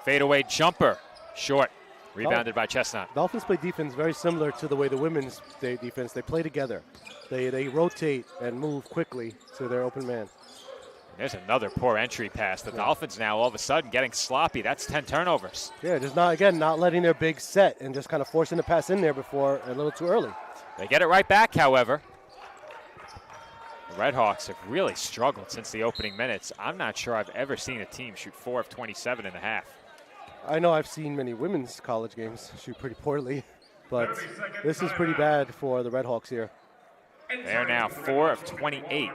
Fadeaway jumper, short. Rebounded by Chestnut. Dolphins play defense very similar to the way the women's play defense. They play together. They rotate and move quickly to their open man. There's another poor entry pass. The Dolphins now all of a sudden getting sloppy. That's 10 turnovers. Yeah, just not letting their big set and just kind of forcing the pass in there before a little too early. They get it right back, however. The Redhawks have really struggled since the opening minutes. I'm not sure I've ever seen a team shoot 4 of 27 in the half. I know I've seen many women's college games shoot pretty poorly, but this is pretty bad for the Redhawks here. They are now 4 of 28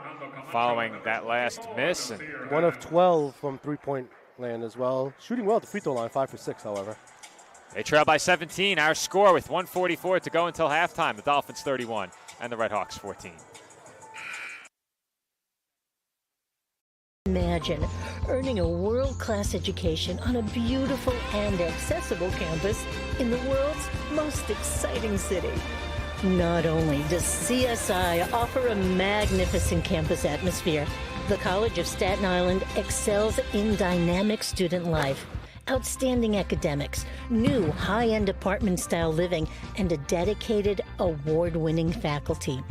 following that last miss. And 1 of 12 from three-point land as well. Shooting well at the free throw line, 5 for 6, however. they trail by 17. Our score with 1:44 to go until halftime. The Dolphins 31 and the Redhawks 14. Imagine earning a world-class education on a beautiful and accessible campus in the world's most exciting city. Not only does CSI offer a magnificent campus atmosphere, the College of Staten Island excels in dynamic student life, outstanding academics, new high-end apartment-style living, and a dedicated, award-winning faculty.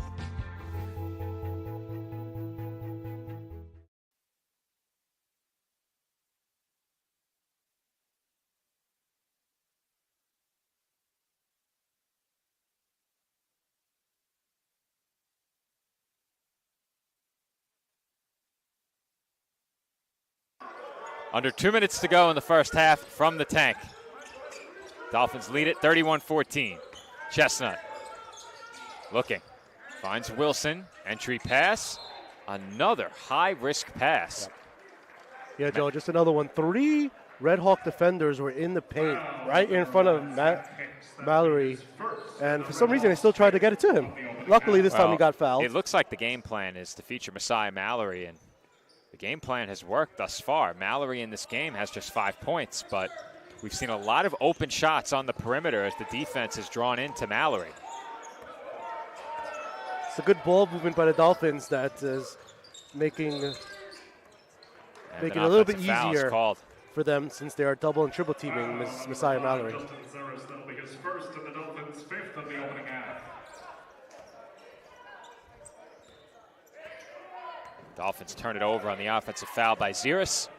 Under 2 minutes to go in the first half from the tank. Dolphins lead it 31-14. Chestnut looking. Finds Wilson. Entry pass. Another high-risk pass. Yeah, Joe, just another one. 3 Red Hawk defenders were in the paint right in front of Mallory. And for some reason, they still tried to get it to him. Luckily, this time he got fouled. It looks like the game plan is to feature Messiah Mallory, and the game plan has worked thus far. Mallory in this game has just 5 points, but we've seen a lot of open shots on the perimeter as the defense is drawn into Mallory. It's a good ball movement by the Dolphins that is making it a little bit easier for them since they are double and triple teaming Messiah Mallory. Dolphins turn it over on the offensive foul by Ziris.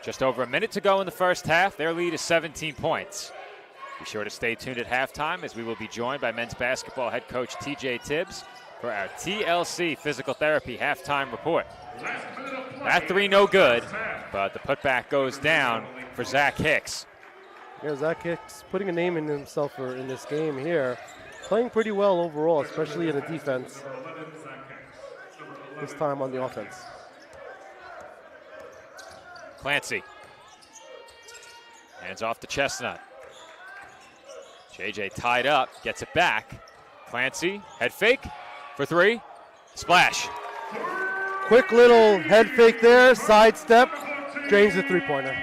Just over a minute to go in the first half. Their lead is 17 points. Be sure to stay tuned at halftime as we will be joined by men's basketball head coach TJ Tibbs for our TLC Physical Therapy halftime report. That three no good, but the putback goes down for Zach Hicks. Yeah, Zach Hicks putting a name in himself in this game here. Playing pretty well overall, especially in the defense. This time on the offense. Clancy. Hands off to Chestnut. JJ tied up, gets it back. Clancy, head fake for 3. Splash. Quick little head fake there, sidestep, drains the three-pointer.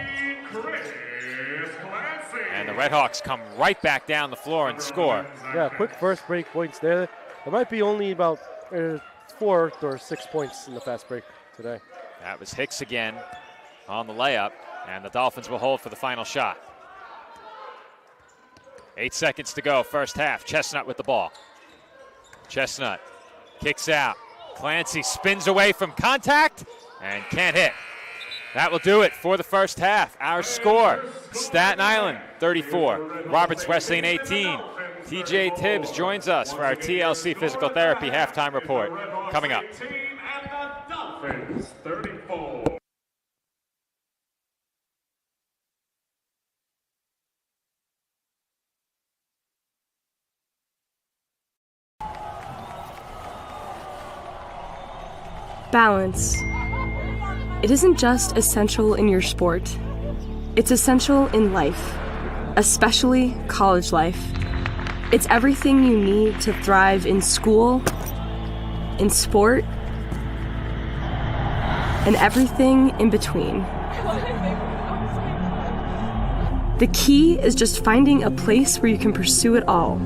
And the Redhawks come right back down the floor and score. Yeah, quick first break points there. There might be only about 4 or 6 points in the fast break today. That was Hicks again on the layup, and the Dolphins will hold for the final shot. 8 seconds to go, first half. Chestnut with the ball. Chestnut kicks out. Clancy spins away from contact and can't hit. That will do it for the first half. Our score, Staten Island 34, Roberts Wesleyan 18. TJ Tibbs joins us for our TLC Physical Therapy halftime report. Coming up. Balance. It isn't just essential in your sport. It's essential in life, especially college life. It's everything you need to thrive in school, in sport, and everything in between. The key is just finding a place where you can pursue it all.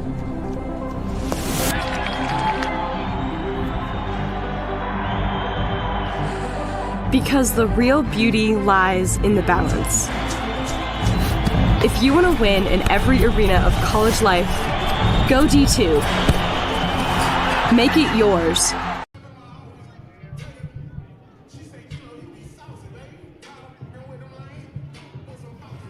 Because the real beauty lies in the balance. If you want to win in every arena of college life, go D2. Make it yours.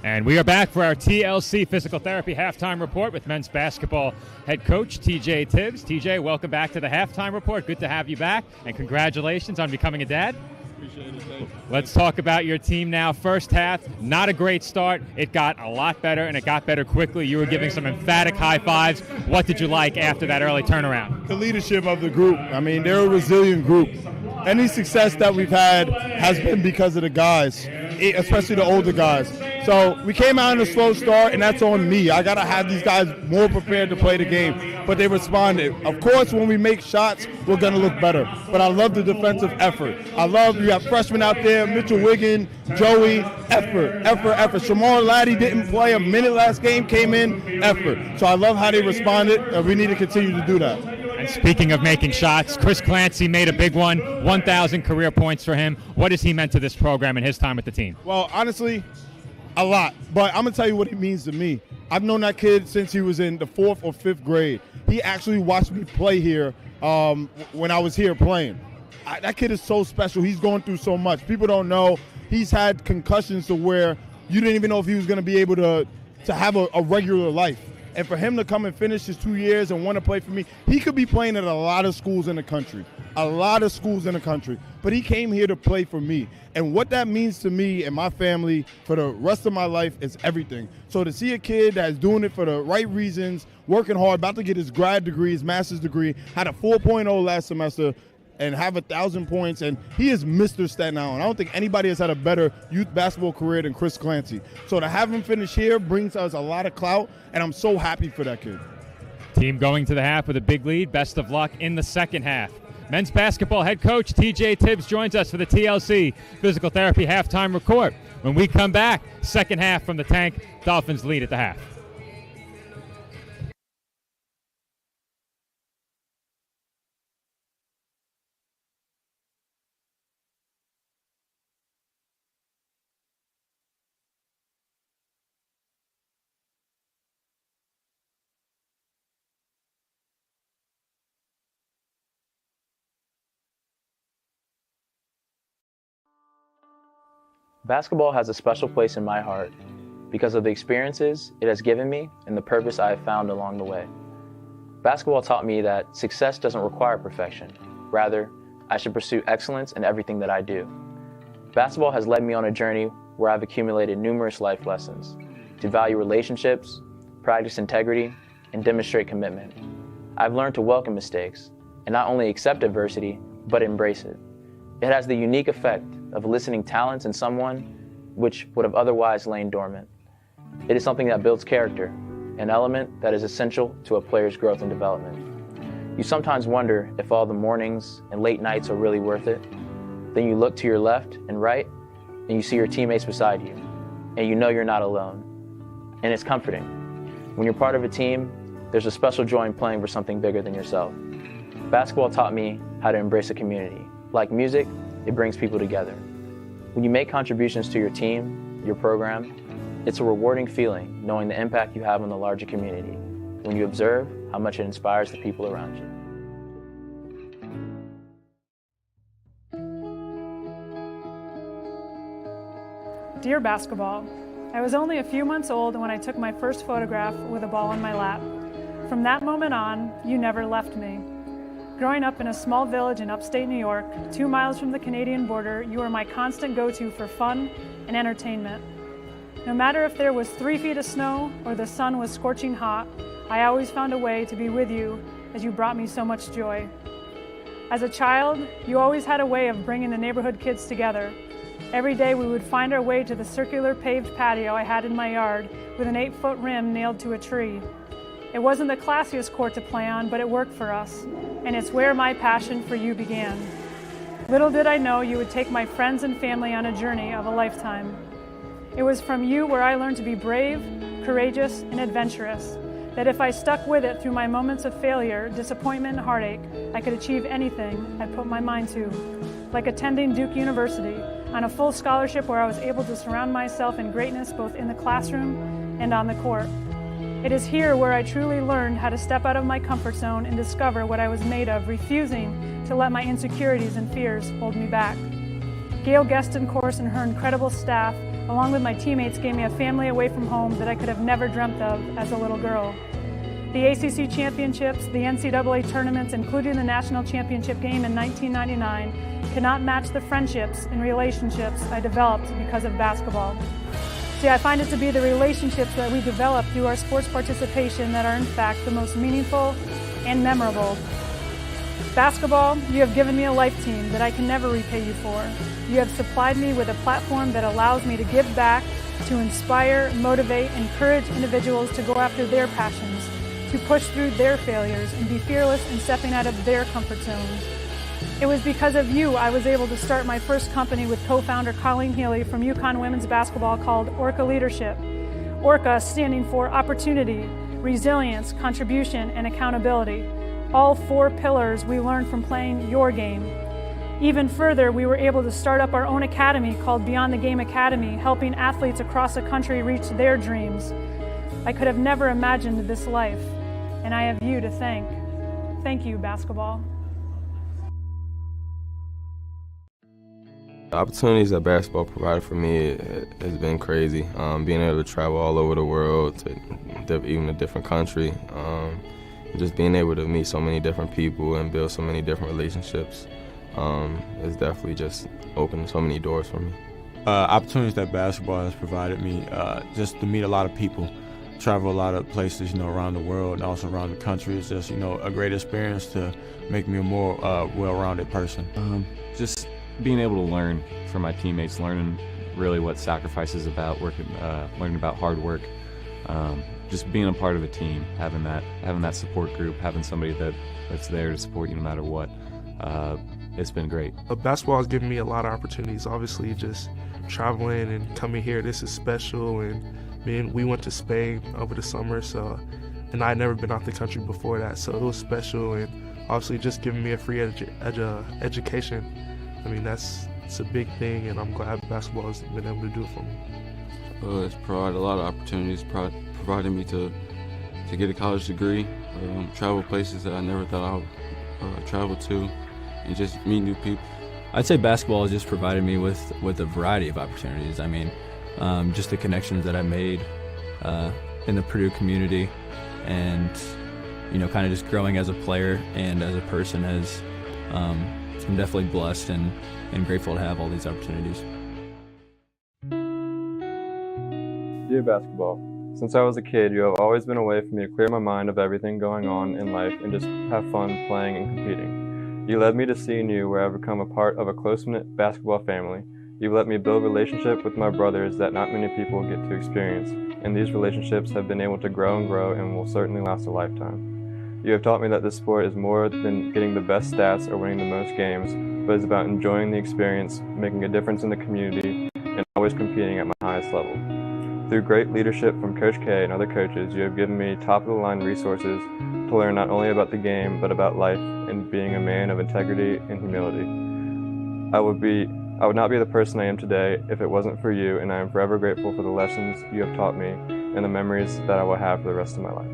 And we are back for our TLC Physical Therapy halftime report with men's basketball head coach TJ Tibbs. TJ, welcome back to the halftime report. Good to have you back, and congratulations on becoming a dad. Appreciate it. Thank you. Let's talk about your team now. First half, not a great start. It got a lot better, and it got better quickly. You were giving some emphatic high fives. What did you like after that early turnaround? The leadership of the group. I mean, they're a resilient group. any success that we've had has been because of the guys, especially the older guys. So we came out in a slow start, and that's on me. I got to have these guys more prepared to play the game, but they responded. Of course, when we make shots, we're going to look better, but I love the defensive effort. I love you have freshmen out there, Mitchell Wiggin, Joey, effort. Shamar Laddie didn't play a minute last game, came in, effort. So I love how they responded, and we need to continue to do that. And speaking of making shots, Chris Clancy made a big one, 1,000 career points for him. What has he meant to this program in his time with the team? Well, honestly, a lot, but I'm going to tell you what he means to me. I've known that kid since he was in the 4th or 5th grade. He actually watched me play here when I was here playing. That kid is so special. He's going through so much. People don't know. He's had concussions to where you didn't even know if he was going to be able to have a regular life. And for him to come and finish his 2 years and want to play for me, he could be playing at a lot of schools in the country. But he came here to play for me. And what that means to me and my family for the rest of my life is everything. So to see a kid that's doing it for the right reasons, working hard, about to get his grad degree, his master's degree, had a 4.0 last semester, and have 1,000 points, and he is Mr. Staten Island. I don't think anybody has had a better youth basketball career than Chris Clancy. So to have him finish here brings us a lot of clout, and I'm so happy for that kid. Team going to the half with a big lead. Best of luck in the second half. Men's basketball head coach TJ Tibbs joins us for the TLC Physical Therapy Halftime Report. When we come back, second half from the tank, Dolphins lead at the half. Basketball has a special place in my heart because of the experiences it has given me and the purpose I have found along the way. Basketball taught me that success doesn't require perfection. Rather, I should pursue excellence in everything that I do. Basketball has led me on a journey where I've accumulated numerous life lessons to value relationships, practice integrity, and demonstrate commitment. I've learned to welcome mistakes and not only accept adversity, but embrace it. It has the unique effect of eliciting talents in someone which would have otherwise lain dormant. It is something that builds character, an element that is essential to a player's growth and development. You sometimes wonder if all the mornings and late nights are really worth it. Then you look to your left and right, and you see your teammates beside you, and you know you're not alone. And it's comforting. When you're part of a team, there's a special joy in playing for something bigger than yourself. Basketball taught me how to embrace a community. Like music, it brings people together. When you make contributions to your team, your program, it's a rewarding feeling knowing the impact you have on the larger community when you observe how much it inspires the people around you. Dear basketball, I was only a few months old when I took my first photograph with a ball in my lap. From that moment on, you never left me. Growing up in a small village in upstate New York, 2 miles from the Canadian border, you were my constant go-to for fun and entertainment. No matter if there was 3 feet of snow or the sun was scorching hot, I always found a way to be with you as you brought me so much joy. As a child, you always had a way of bringing the neighborhood kids together. Every day we would find our way to the circular paved patio I had in my yard with an 8-foot rim nailed to a tree. It wasn't the classiest court to play on, but it worked for us, and it's where my passion for you began. Little did I know you would take my friends and family on a journey of a lifetime. It was from you where I learned to be brave, courageous, and adventurous, that if I stuck with it through my moments of failure, disappointment, and heartache, I could achieve anything I put my mind to. Like attending Duke University on a full scholarship where I was able to surround myself in greatness both in the classroom and on the court. It is here where I truly learned how to step out of my comfort zone and discover what I was made of, refusing to let my insecurities and fears hold me back. Gail Gueston Course and her incredible staff, along with my teammates, gave me a family away from home that I could have never dreamt of as a little girl. The ACC championships, the NCAA tournaments, including the national championship game in 1999, cannot match the friendships and relationships I developed because of basketball. See, I find it to be the relationships that we develop through our sports participation that are in fact the most meaningful and memorable. Basketball, you have given me a life team that I can never repay you for. You have supplied me with a platform that allows me to give back, to inspire, motivate, encourage individuals to go after their passions, to push through their failures and be fearless in stepping out of their comfort zones. It was because of you I was able to start my first company with co-founder Colleen Healy from UConn Women's Basketball called Orca Leadership. Orca standing for opportunity, resilience, contribution, and accountability. All 4 pillars we learned from playing your game. Even further, we were able to start up our own academy called Beyond the Game Academy, helping athletes across the country reach their dreams. I could have never imagined this life, and I have you to thank. Thank you, basketball. The opportunities that basketball provided for me has been crazy. Being able to travel all over the world, to even a different country, just being able to meet so many different people and build so many different relationships has definitely just opened so many doors for me. Opportunities that basketball has provided me, just to meet a lot of people, travel a lot of places, around the world and also around the country. It's just, a great experience to make me a more well-rounded person. Just being able to learn from my teammates, learning really what sacrifice is about, learning about hard work, just being a part of a team, having that support group, having somebody that's there to support you no matter what. It's been great. Basketball has given me a lot of opportunities. Obviously, just traveling and coming here, this is special. And we went to Spain over the summer, and I had never been out the country before that, so it was special. And obviously, just giving me a free education. It's a big thing, and I'm glad basketball has been able to do it for me. It's provided a lot of opportunities, provided me to get a college degree, travel places that I never thought I would travel to, and just meet new people. I'd say basketball has just provided me with a variety of opportunities. Just the connections that I made in the Purdue community, and kind of just growing as a player and as a person has. I'm definitely blessed and grateful to have all these opportunities. Dear basketball, since I was a kid, you have always been a way for me to clear my mind of everything going on in life and just have fun playing and competing. You led me to seeing you where I've become a part of a close-knit basketball family. You've let me build relationships with my brothers that not many people get to experience, and these relationships have been able to grow and will certainly last a lifetime. You have taught me that this sport is more than getting the best stats or winning the most games, but it's about enjoying the experience, making a difference in the community, and always competing at my highest level. Through great leadership from Coach K and other coaches, you have given me top-of-the-line resources to learn not only about the game, but about life and being a man of integrity and humility. I would not be the person I am today if it wasn't for you, and I am forever grateful for the lessons you have taught me and the memories that I will have for the rest of my life.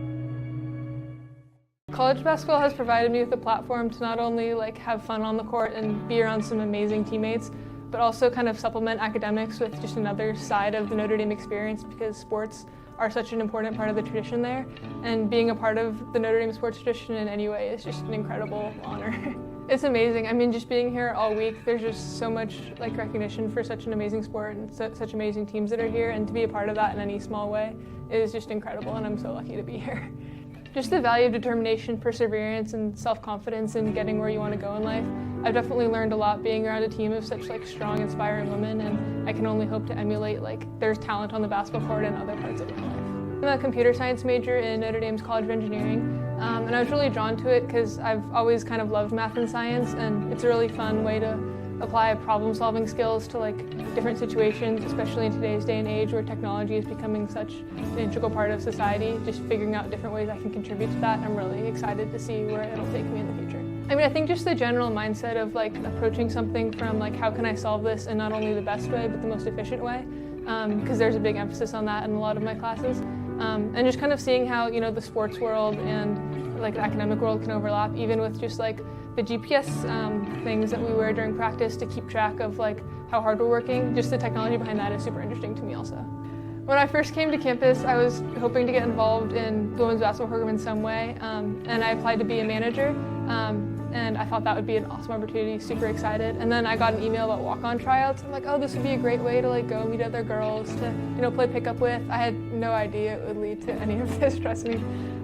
College basketball has provided me with a platform to not only have fun on the court and be around some amazing teammates, but also kind of supplement academics with just another side of the Notre Dame experience, because sports are such an important part of the tradition there, and being a part of the Notre Dame sports tradition in any way is just an incredible honor. It's amazing. Just being here all week, there's just so much recognition for such an amazing sport and such amazing teams that are here, and to be a part of that in any small way is just incredible, and I'm so lucky to be here. Just the value of determination, perseverance, and self-confidence in getting where you want to go in life. I've definitely learned a lot being around a team of such strong, inspiring women, and I can only hope to emulate their talent on the basketball court and other parts of my life. I'm a computer science major in Notre Dame's College of Engineering, and I was really drawn to it because I've always kind of loved math and science, and it's a really fun way to apply problem-solving skills to different situations, especially in today's day and age where technology is becoming such an integral part of society. Just figuring out different ways I can contribute to that. I'm really excited to see where it'll take me in the future. I think just the general mindset of approaching something from how can I solve this in not only the best way but the most efficient way, because there's a big emphasis on that in a lot of my classes, and just kind of seeing how the sports world and the academic world can overlap, even with just the GPS things that we wear during practice to keep track of how hard we're working. Just the technology behind that is super interesting to me also. When I first came to campus, I was hoping to get involved in the women's basketball program in some way, and I applied to be a manager, and I thought that would be an awesome opportunity, super excited. And then I got an email about walk-on tryouts. I'm oh, this would be a great way to go meet other girls to play pickup with. I had no idea it would lead to any of this, trust me.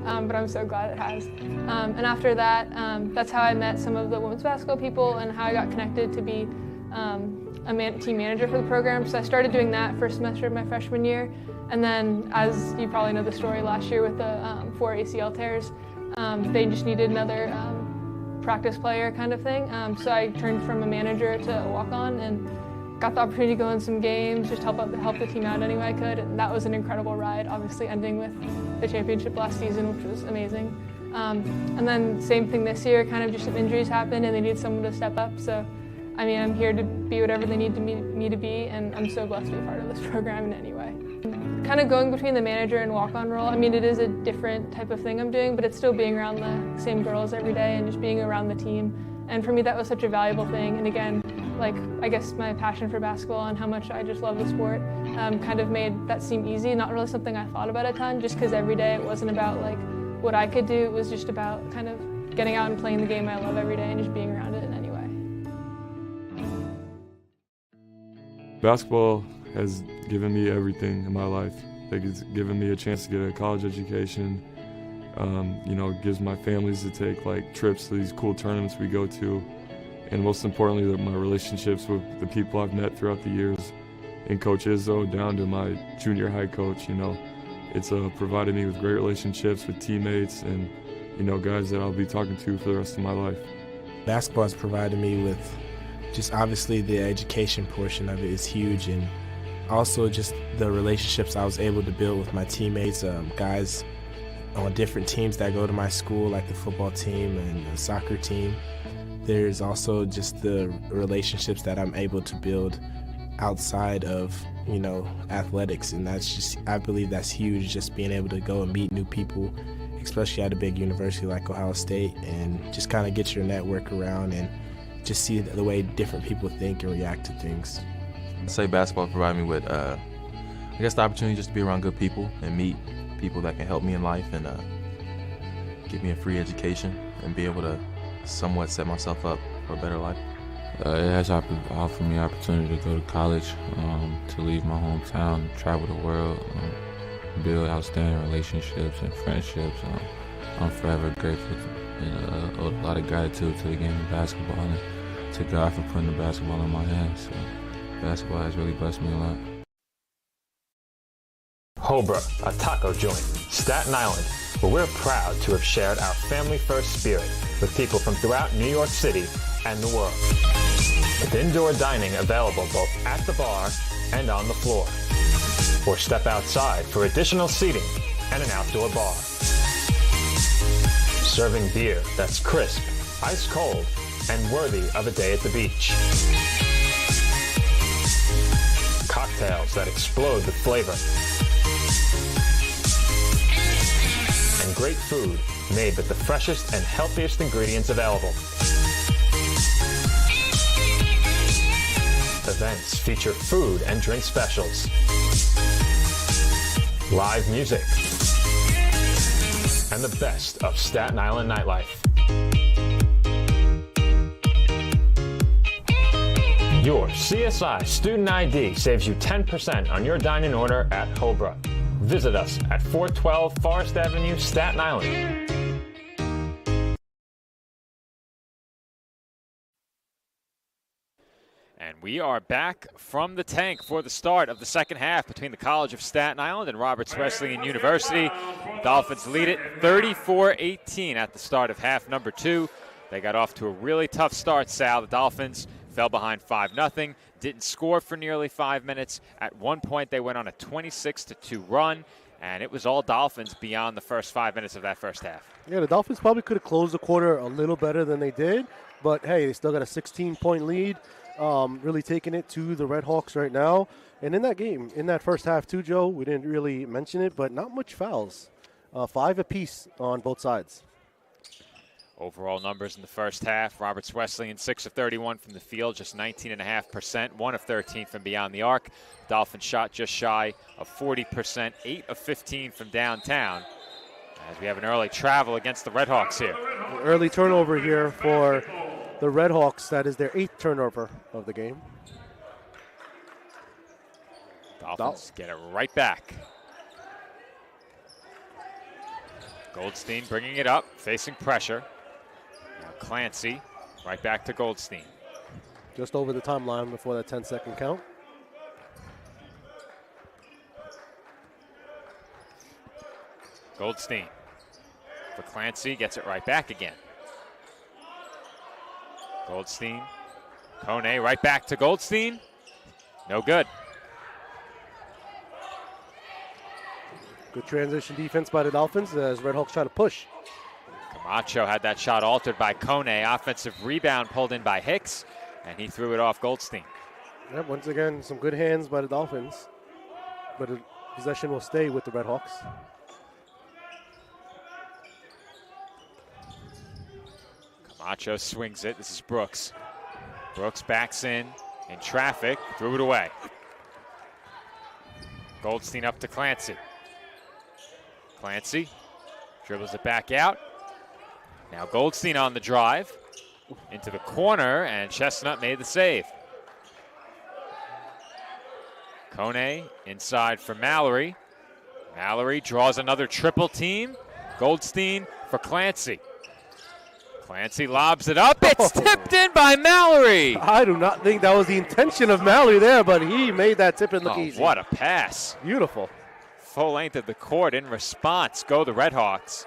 but I'm so glad it has. And after that, that's how I met some of the women's basketball people and how I got connected to be a team manager for the program. So I started doing that first semester of my freshman year. And then, as you probably know the story last year with the 4 ACL tears, they just needed another practice player kind of thing. So I turned from a manager to a walk-on and got the opportunity to go in some games, just help the team out any way I could. And that was an incredible ride, obviously ending with the championship last season, which was amazing. And then same thing this year, kind of just some injuries happened and they needed someone to step up. So, I mean, I'm here to be whatever they need me to be, and I'm so blessed to be a part of this program in any way. Kind of going between the manager and walk-on role, I mean, it is a different type of thing I'm doing, but it's still being around the same girls every day and just being around the team. And for me, that was such a valuable thing. And again, like, I guess my passion for basketball and how much I just love the sport kind of made that seem easy. Not really something I thought about a ton, just because every day it wasn't about like what I could do. It was just about kind of getting out and playing the game I love every day and just being around it in any way. Basketball has given me everything in my life. Like, it's given me a chance to get a college education. You know, it gives my families to take like trips to these cool tournaments we go to. And most importantly, my relationships with the people I've met throughout the years, and Coach Izzo down to my junior high coach, you know, it's provided me with great relationships with teammates and, you know, guys that I'll be talking to for the rest of my life. Basketball has provided me with just obviously the education portion of it is huge, and also just the relationships I was able to build with my teammates, guys on different teams that go to my school, like the football team and the soccer team. There's also just the relationships that I'm able to build outside of, you know, athletics, and that's just, I believe that's huge, just being able to go and meet new people, especially at a big university like Ohio State, and just kind of get your network around and just see the way different people think and react to things. I'd say basketball provided me with, I guess, the opportunity just to be around good people and meet people that can help me in life and give me a free education and be able to somewhat set myself up for a better life. It has offered me opportunity to go to college, to leave my hometown, travel the world, build outstanding relationships and friendships. I'm forever grateful and owe a lot of gratitude to the game of basketball and to God for putting the basketball in my hands. So basketball has really blessed me a lot. Hobra, a taco joint, Staten Island, where we're proud to have shared our family-first spirit with people from throughout New York City and the world. With indoor dining available both at the bar and on the floor. Or step outside for additional seating and an outdoor bar. Serving beer that's crisp, ice cold, and worthy of a day at the beach. Cocktails that explode with flavor. And great food made with the freshest and healthiest ingredients available. Events feature food and drink specials, live music, and the best of Staten Island nightlife. Your CSI Student ID saves you 10% on your dining order at Hobra. Visit us at 412 Forest Avenue, Staten Island. And we are back from the tank for the start of the second half between the College of Staten Island and Roberts Wesleyan University. Dolphins lead it 34-18 at the start of half number 2. They got off to a really tough start, Sal. The Dolphins fell behind 5-0, didn't score for nearly 5 minutes. At one point, they went on a 26-2 run, and it was all Dolphins beyond the first 5 minutes of that first half. Yeah, the Dolphins probably could have closed the quarter a little better than they did, but hey, they still got a 16-point lead. Really taking it to the Red Hawks right now. And in that game, in that first half too, Joe, we didn't really mention it, but not much fouls. 5 apiece on both sides. Overall numbers in the first half, Roberts Wesleyan 6 of 31 from the field, just 19.5%, 1 of 13 from beyond the arc. Dolphins shot just shy of 40%, 8 of 15 from downtown. As we have an early travel against the Red Hawks here. An early turnover here for the Red Hawks. That is their 8th turnover of the game. Dolphins get it right back. Goldstein bringing it up, facing pressure. Now Clancy right back to Goldstein. Just over the timeline before that 10-second count. Goldstein for Clancy, gets it right back again. Goldstein, Kone right back to Goldstein. No good. Good transition defense by the Dolphins as Red Hawks try to push. Camacho had that shot altered by Kone. Offensive rebound pulled in by Hicks, and he threw it off Goldstein. Yep, once again, some good hands by the Dolphins, but the possession will stay with the Red Hawks. Camacho swings it. This is Brooks. Brooks backs in traffic, threw it away. Goldstein up to Clancy. Clancy dribbles it back out. Now Goldstein on the drive into the corner, and Chestnut made the save. Kone inside for Mallory. Mallory draws another triple team. Goldstein for Clancy. Clancy lobs it up. It's tipped in by Mallory. I do not think that was the intention of Mallory there, but he made that tip and look easy. What a pass. Beautiful. Full length of the court. In response, go the Redhawks.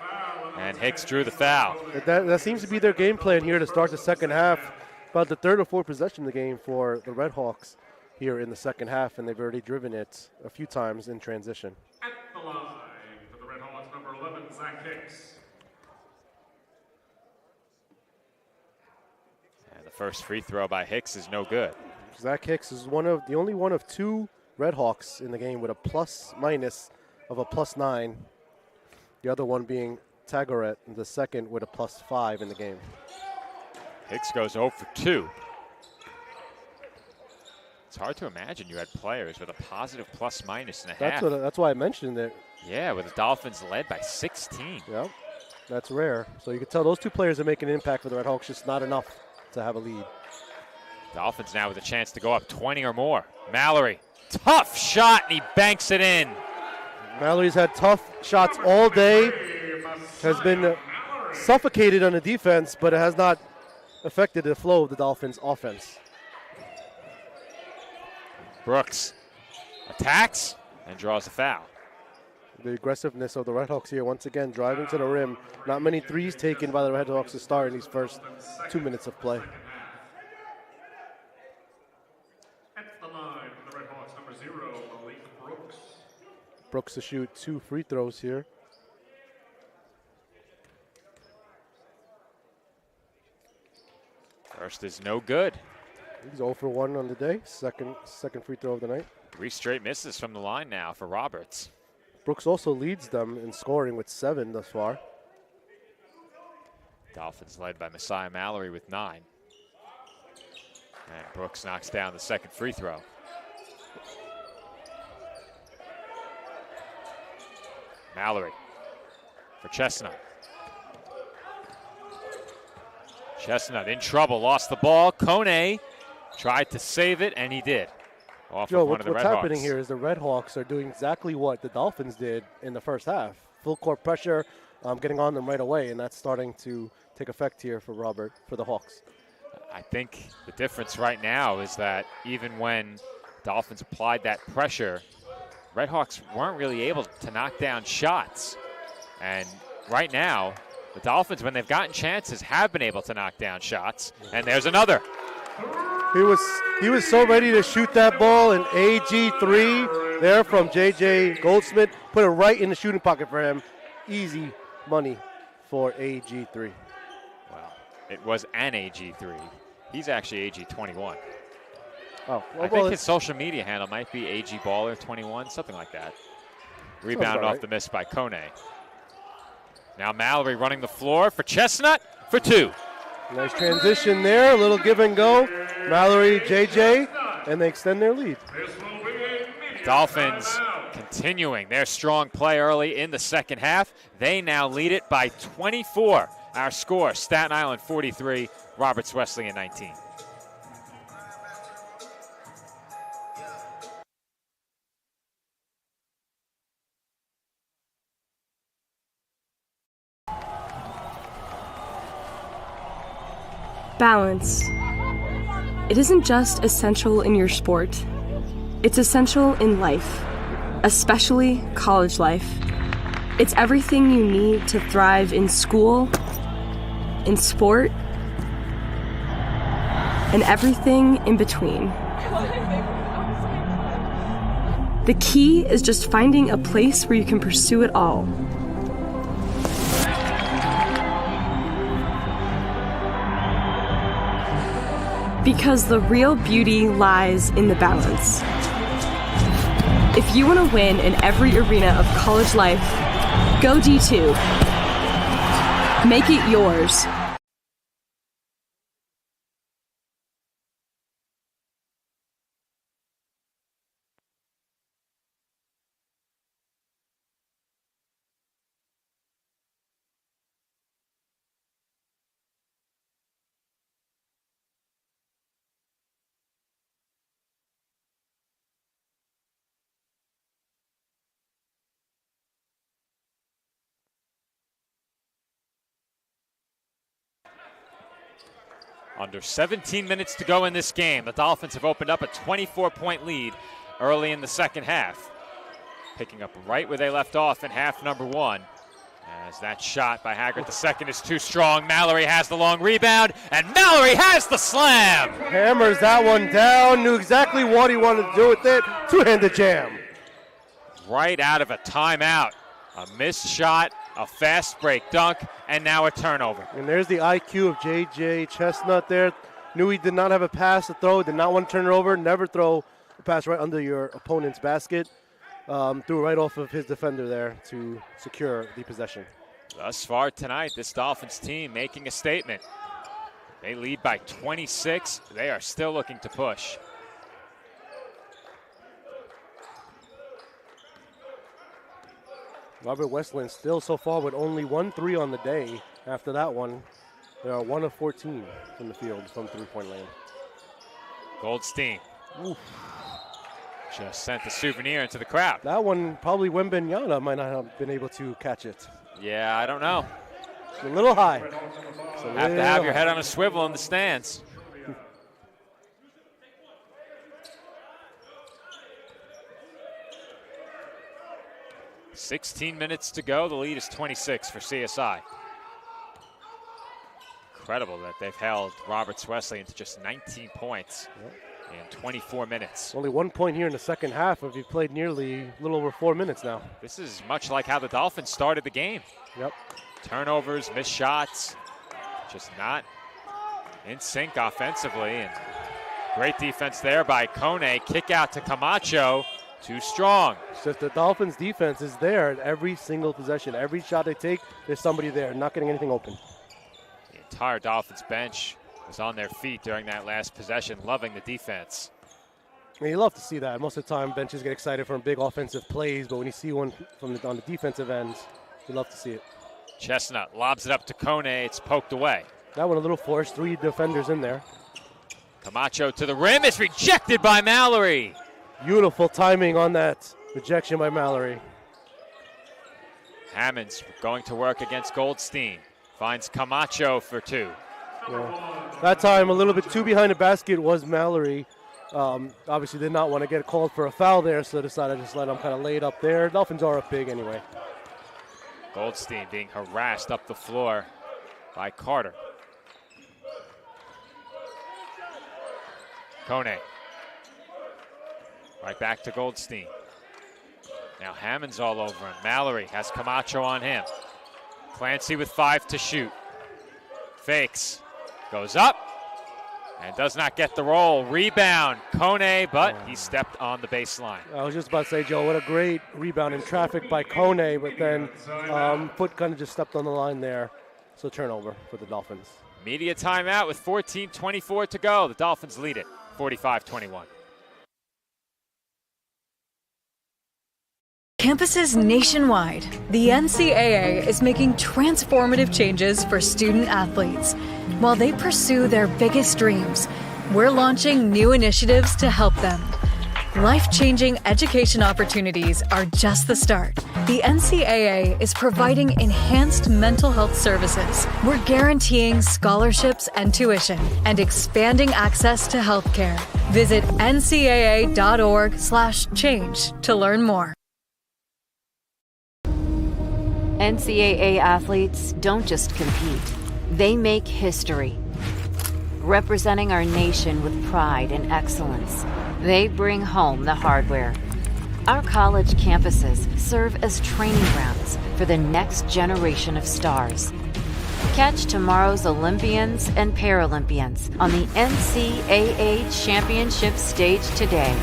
And Hicks drew the foul. That seems to be their game plan here to start the second half. About the third or fourth possession of the game for the Redhawks here in the second half, and they've already driven it a few times in transition. At the line for the Redhawks, number 11, Zach Hicks. And the first free throw by Hicks is no good. Zach Hicks is the only one of two Redhawks in the game with a plus-minus of a +9. The other one being Tagoret, the second with a +5 in the game. Hicks goes 0 for 2. It's hard to imagine you had players with a positive plus-minus and a half. That's why I mentioned it. Yeah, with the Dolphins led by 16. Yep, that's rare. So you can tell those two players are making an impact for the Redhawks, just not enough to have a lead. Dolphins now with a chance to go up 20 or more. Mallory, tough shot, and he banks it in. Mallory's had tough shots all day, has been suffocated on the defense, but it has not affected the flow of the Dolphins' offense. Brooks attacks and draws a foul. The aggressiveness of the Redhawks here, once again, driving to the rim. Not many threes taken by the Redhawks to start in these first 2 minutes of play. At the line for the Redhawks, number 0, Malik Brooks. Brooks to shoot 2 free throws here. First is no good. He's 0 for 1 on the day. Second free throw of the night. 3 straight misses from the line now for Roberts. Brooks also leads them in scoring with 7 thus far. Dolphins led by Messiah Mallory with 9. And Brooks knocks down the second free throw. Mallory for Chestnut. Chestnut in trouble, lost the ball. Kone tried to save it, and he did. Off Joe, of one of the what's Redhawks. happening here is the Redhawks are doing exactly what the Dolphins did in the first half. Full court pressure, getting on them right away, and that's starting to take effect here for the Hawks. I think the difference right now is that even when Dolphins applied that pressure, Redhawks weren't really able to knock down shots. And right now, the Dolphins, when they've gotten chances, have been able to knock down shots. And there's another. He was so ready to shoot that ball, and AG3 there from J.J. Goldsmith put it right in the shooting pocket for him. Easy money for AG3. Well, it was an AG3. He's actually AG21. Oh, I think his social media handle might be AG Baller 21, something like that. Rebound off the miss by Kone. Now Mallory running the floor for Chestnut for 2. Nice transition there, a little give and go. Mallory, JJ, and they extend their lead. Dolphins continuing their strong play early in the second half. They now lead it by 24. Our score, Staten Island 43, Roberts Wesleyan 19. Balance. It isn't just essential in your sport. It's essential in life, especially college life. It's everything you need to thrive in school, in sport, and everything in between. The key is just finding a place where you can pursue it all. Because the real beauty lies in the balance. If you want to win in every arena of college life, go D2. Make it yours. Under 17 minutes to go in this game. The Dolphins have opened up a 24-point lead early in the second half. Picking up right where they left off in half number one. As that shot by Haggard II is too strong. Mallory has the long rebound, and Mallory has the slam. Hammers that one down, knew exactly what he wanted to do with it. Two-handed jam. Right out of a timeout. A missed shot, a fast break dunk, and now a turnover. And there's the IQ of J.J. Chestnut there. Knew he did not have a pass to throw, did not want to turn it over, never throw a pass right under your opponent's basket. Threw right off of his defender there to secure the possession. Thus far tonight, this Dolphins team making a statement. They lead by 26. They are still looking to push. Robert Wesleyan still so far with only 1 3 on the day. After that one, they are 1 of 14 from the field from three-point land. Goldstein. Oof. Just sent the souvenir into the crowd. That one, probably Wembenyama might not have been able to catch it. Yeah, I don't know. It's a little high. Have to have your head on a swivel in the stands. $16 minutes to go. The lead is 26 for CSI. Incredible that they've held Roberts Wesleyan to just 19 points in 24 minutes. Only 1 point here in the second half. If you played nearly a little over 4 minutes now. This is much like how the Dolphins started the game. Yep. Turnovers, missed shots, just not in sync offensively. And great defense there by Kone. Kick out to Camacho. Too strong. It's just the Dolphins' defense is there at every single possession. Every shot they take, there's somebody there, not getting anything open. The entire Dolphins bench was on their feet during that last possession, loving the defense. I mean, you love to see that. Most of the time, benches get excited from big offensive plays, but when you see one on the defensive end, you love to see it. Chestnut lobs it up to Kone. It's poked away. That one a little forced. 3 defenders in there. Camacho to the rim. It's rejected by Mallory. Beautiful timing on that rejection by Mallory. Hammonds going to work against Goldstein. Finds Camacho for 2. Yeah. That time, a little bit too behind the basket was Mallory. Obviously did not want to get called for a foul there, so decided to just let him kind of lay it up there. Dolphins are up big anyway. Goldstein being harassed up the floor by Carter. Kone. Right back to Goldstein. Now Hammond's all over him. Mallory has Camacho on him. Clancy with 5 to shoot. Fakes. Goes up. And does not get the roll. Rebound. Kone, but he stepped on the baseline. I was just about to say, Joe, what a great rebound in traffic by Kone, but then foot kind of just stepped on the line there. So turnover for the Dolphins. Media timeout with 14:24 to go. The Dolphins lead it, 45-21. Campuses nationwide, the NCAA is making transformative changes for student athletes. While they pursue their biggest dreams, we're launching new initiatives to help them. Life-changing education opportunities are just the start. The NCAA is providing enhanced mental health services. We're guaranteeing scholarships and tuition and expanding access to healthcare. Visit ncaa.org/change to learn more. NCAA athletes don't just compete, they make history. Representing our nation with pride and excellence, they bring home the hardware. Our college campuses serve as training grounds for the next generation of stars. Catch tomorrow's Olympians and Paralympians on the NCAA Championship stage today.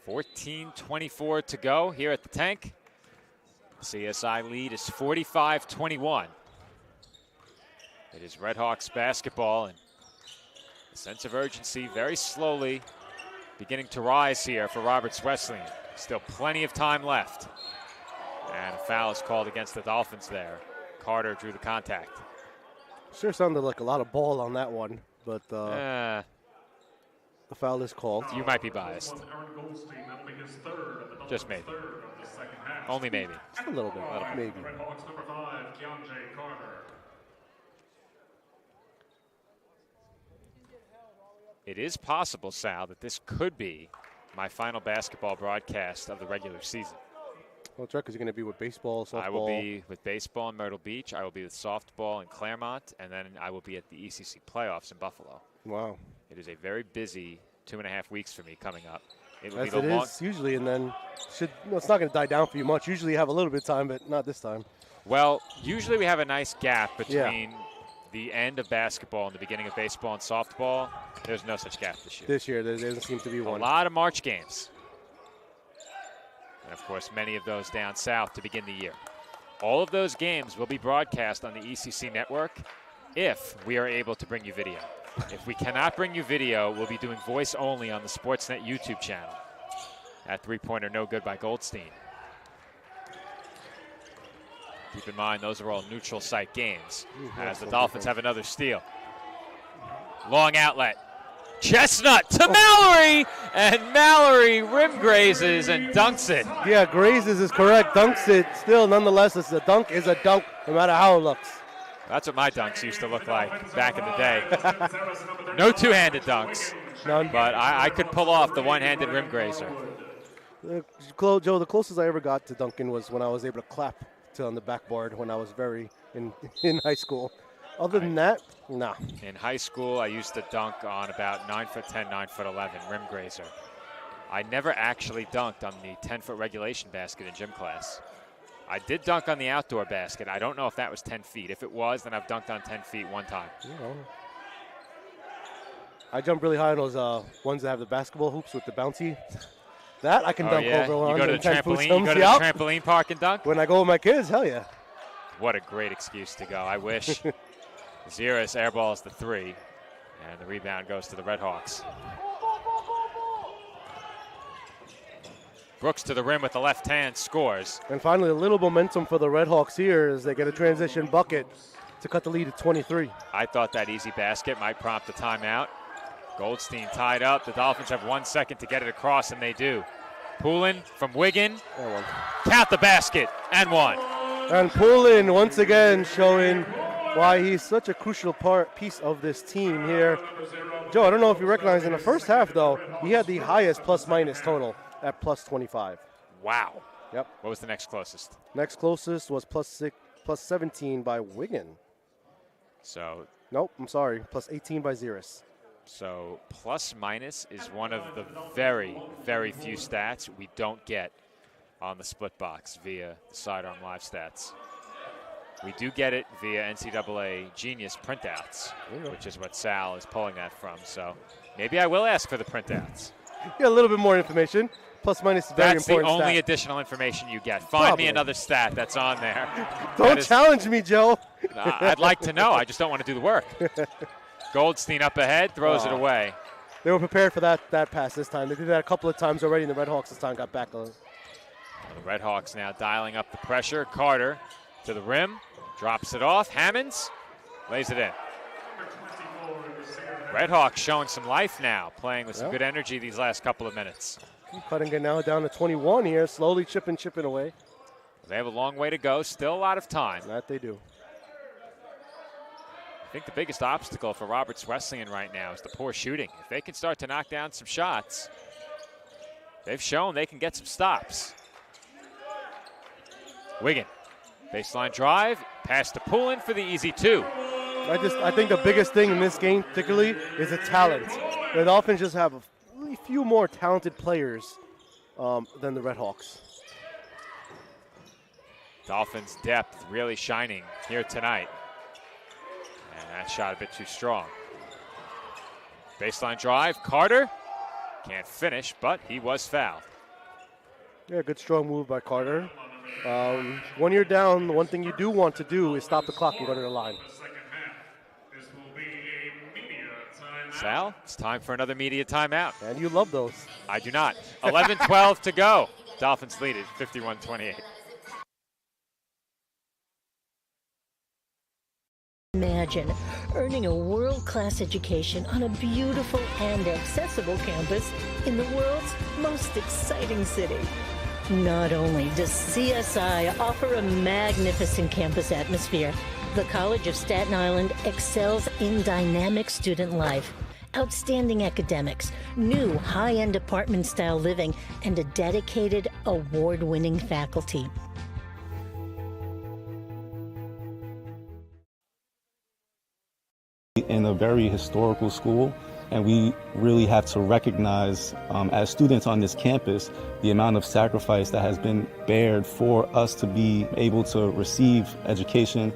.24 to go here at the Tank. CSI lead is 45-21. It is Redhawks basketball, and a sense of urgency very slowly beginning to rise here for Roberts Wesleyan. Still plenty of time left. And a foul is called against the Dolphins there. Carter drew the contact. Sure sounded like a lot of ball on that one, but the foul is called. You might be biased. Just maybe. Only maybe. Just a little bit, maybe. It is possible, Sal, that this could be my final basketball broadcast of the regular season. Well, that's right, because you're going to be with baseball, softball. I will be with baseball in Myrtle Beach. I will be with softball in Claremont, and then I will be at the ECC playoffs in Buffalo. Wow. It is a very busy 2.5 weeks for me coming up. It is usually, and then it's not going to die down for you much. Usually you have a little bit of time, but not this time. Well, usually we have a nice gap between the end of basketball and the beginning of baseball and softball. There's no such gap this year. This year, there doesn't seem to be one. A lot of March games. And, of course, many of those down south to begin the year. All of those games will be broadcast on the ECC network if we are able to bring you video. If we cannot bring you video, we'll be doing voice only on the Sportsnet YouTube channel. That three-pointer no good by Goldstein. Keep in mind, those are all neutral site games as the Dolphins have another steal. Long outlet. Chestnut to Mallory, and Mallory rim grazes and dunks it. Yeah, grazes is correct. Dunks it. Still, nonetheless, it's a dunk is a dunk, no matter how it looks. That's what my dunks used to look like back in the day. No two-handed dunks. None. But I could pull off the one-handed rim grazer. Joe, the closest I ever got to dunking was when I was able to clap on the backboard when I was in high school. Other than that, nah. In high school, I used to dunk on about 9'10", 9'11", rim grazer. I never actually dunked on the 10-foot regulation basket in gym class. I did dunk on the outdoor basket. I don't know if that was 10 feet. If it was, then I've dunked on 10 feet one time. I jump really high on those ones that have the basketball hoops with the bouncy. That I can dunk over. You go to the trampoline park and dunk? When I go with my kids, hell yeah. What a great excuse to go. I wish. Ziris airballs the three, and the rebound goes to the Redhawks. Brooks to the rim with the left hand, scores. And finally, a little momentum for the Redhawks here as they get a transition bucket to cut the lead to 23. I thought that easy basket might prompt a timeout. Goldstein tied up. The Dolphins have 1 second to get it across, and they do. Poulin from Wigan. Count the basket, and one. And Poulin once again showing why he's such a crucial piece of this team here. Joe, I don't know if you recognize in the first half, though, he had the highest plus-minus total at plus 25. Wow. Yep. What was the next closest? Next closest was plus 17 by Wigan. So. Nope, I'm sorry. Plus 18 by Ziris. So plus-minus is one of the very, very few stats we don't get on the split box via the Sidearm Live stats. We do get it via NCAA Genius printouts, which is what Sal is pulling that from. So maybe I will ask for the printouts. Yeah, a little bit more information. Plus minus is very That's the important only stat. additional information you get. Find Probably. me another stat that's on there. Don't challenge me, Joe. I'd like to know. I just don't want to do the work. Goldstein up ahead, throws it away. They were prepared for that pass this time. They did that a couple of times already, and the Redhawks this time got back on. The Redhawks now dialing up the pressure. Carter to the rim, drops it off. Hammonds lays it in. Redhawks showing some life now, playing with some good energy these last couple of minutes. Cutting it now down to 21 here, slowly chipping away. They have a long way to go, still a lot of time. That they do. I think the biggest obstacle for Roberts Wesleyan right now is the poor shooting. If they can start to knock down some shots, they've shown they can get some stops. Wiggin, baseline drive, pass to Poulin for the easy two. I think the biggest thing in this game particularly is the talent. The Dolphins just have a few more talented players than the Redhawks. Dolphins' depth really shining here tonight. And that shot a bit too strong. Baseline drive, Carter can't finish, but he was fouled. Yeah, good strong move by Carter. When you're down, the one thing you do want to do is stop the clock and go to the line. Sal, it's time for another media timeout. And you love those. I do not. 11-12 to go. Dolphins lead it 51-28. Imagine earning a world-class education on a beautiful and accessible campus in the world's most exciting city. Not only does CSI offer a magnificent campus atmosphere, the College of Staten Island excels in dynamic student life, outstanding academics, new high-end apartment-style living, and a dedicated, award-winning faculty. In a very historical school, and we really have to recognize as students on this campus the amount of sacrifice that has been bared for us to be able to receive education.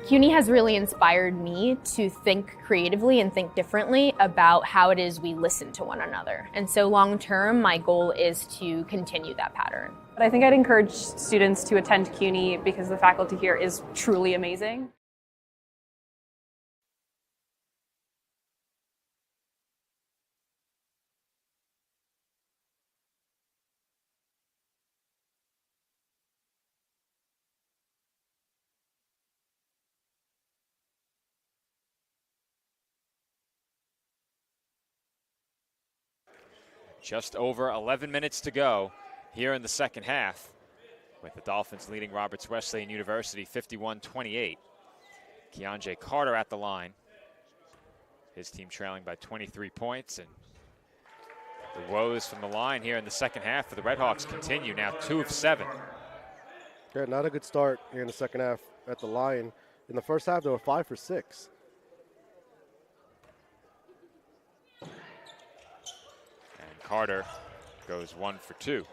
CUNY has really inspired me to think creatively and think differently about how it is we listen to one another. And so long term, my goal is to continue that pattern. But I think I'd encourage students to attend CUNY because the faculty here is truly amazing. Just over 11 minutes to go here in the second half, with the Dolphins leading Roberts Wesleyan University 51-28. Keonjay Carter at the line. His team trailing by 23 points, and the woes from the line here in the second half for the Redhawks continue, now 2 of 7. Yeah, not a good start here in the second half at the line. In the first half, they were 5 for 6. Carter goes 1 for 2.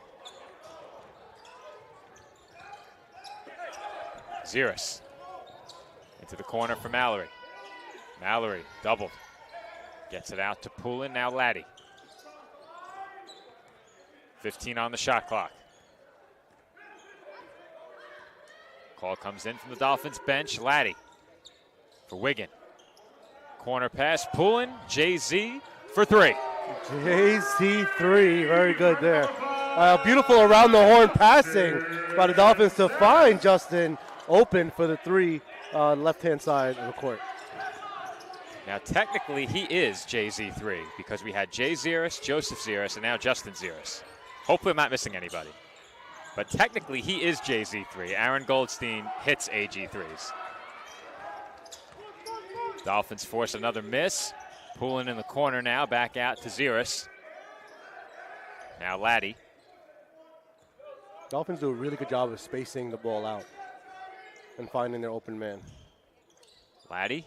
Ziris into the corner for Mallory. Mallory doubled. Gets it out to Poulin, now Laddie. 15 on the shot clock. Call comes in from the Dolphins bench. Laddie for Wiggin. Corner pass, Poulin, JZ for 3. JC3, very good there. Beautiful around the horn passing by the Dolphins to find Justin open for the 3 left-hand side of the court. Now, technically, he is JZ3 because we had Jay Ziris, Joseph Ziris, and now Justin Ziris. Hopefully, I'm not missing anybody. But technically, he is JZ3. Aaron Goldstein hits AG3s. Dolphins force another miss. Poulin in the corner now, back out to Ziris. Now Laddie. Dolphins do a really good job of spacing the ball out and finding their open man. Laddie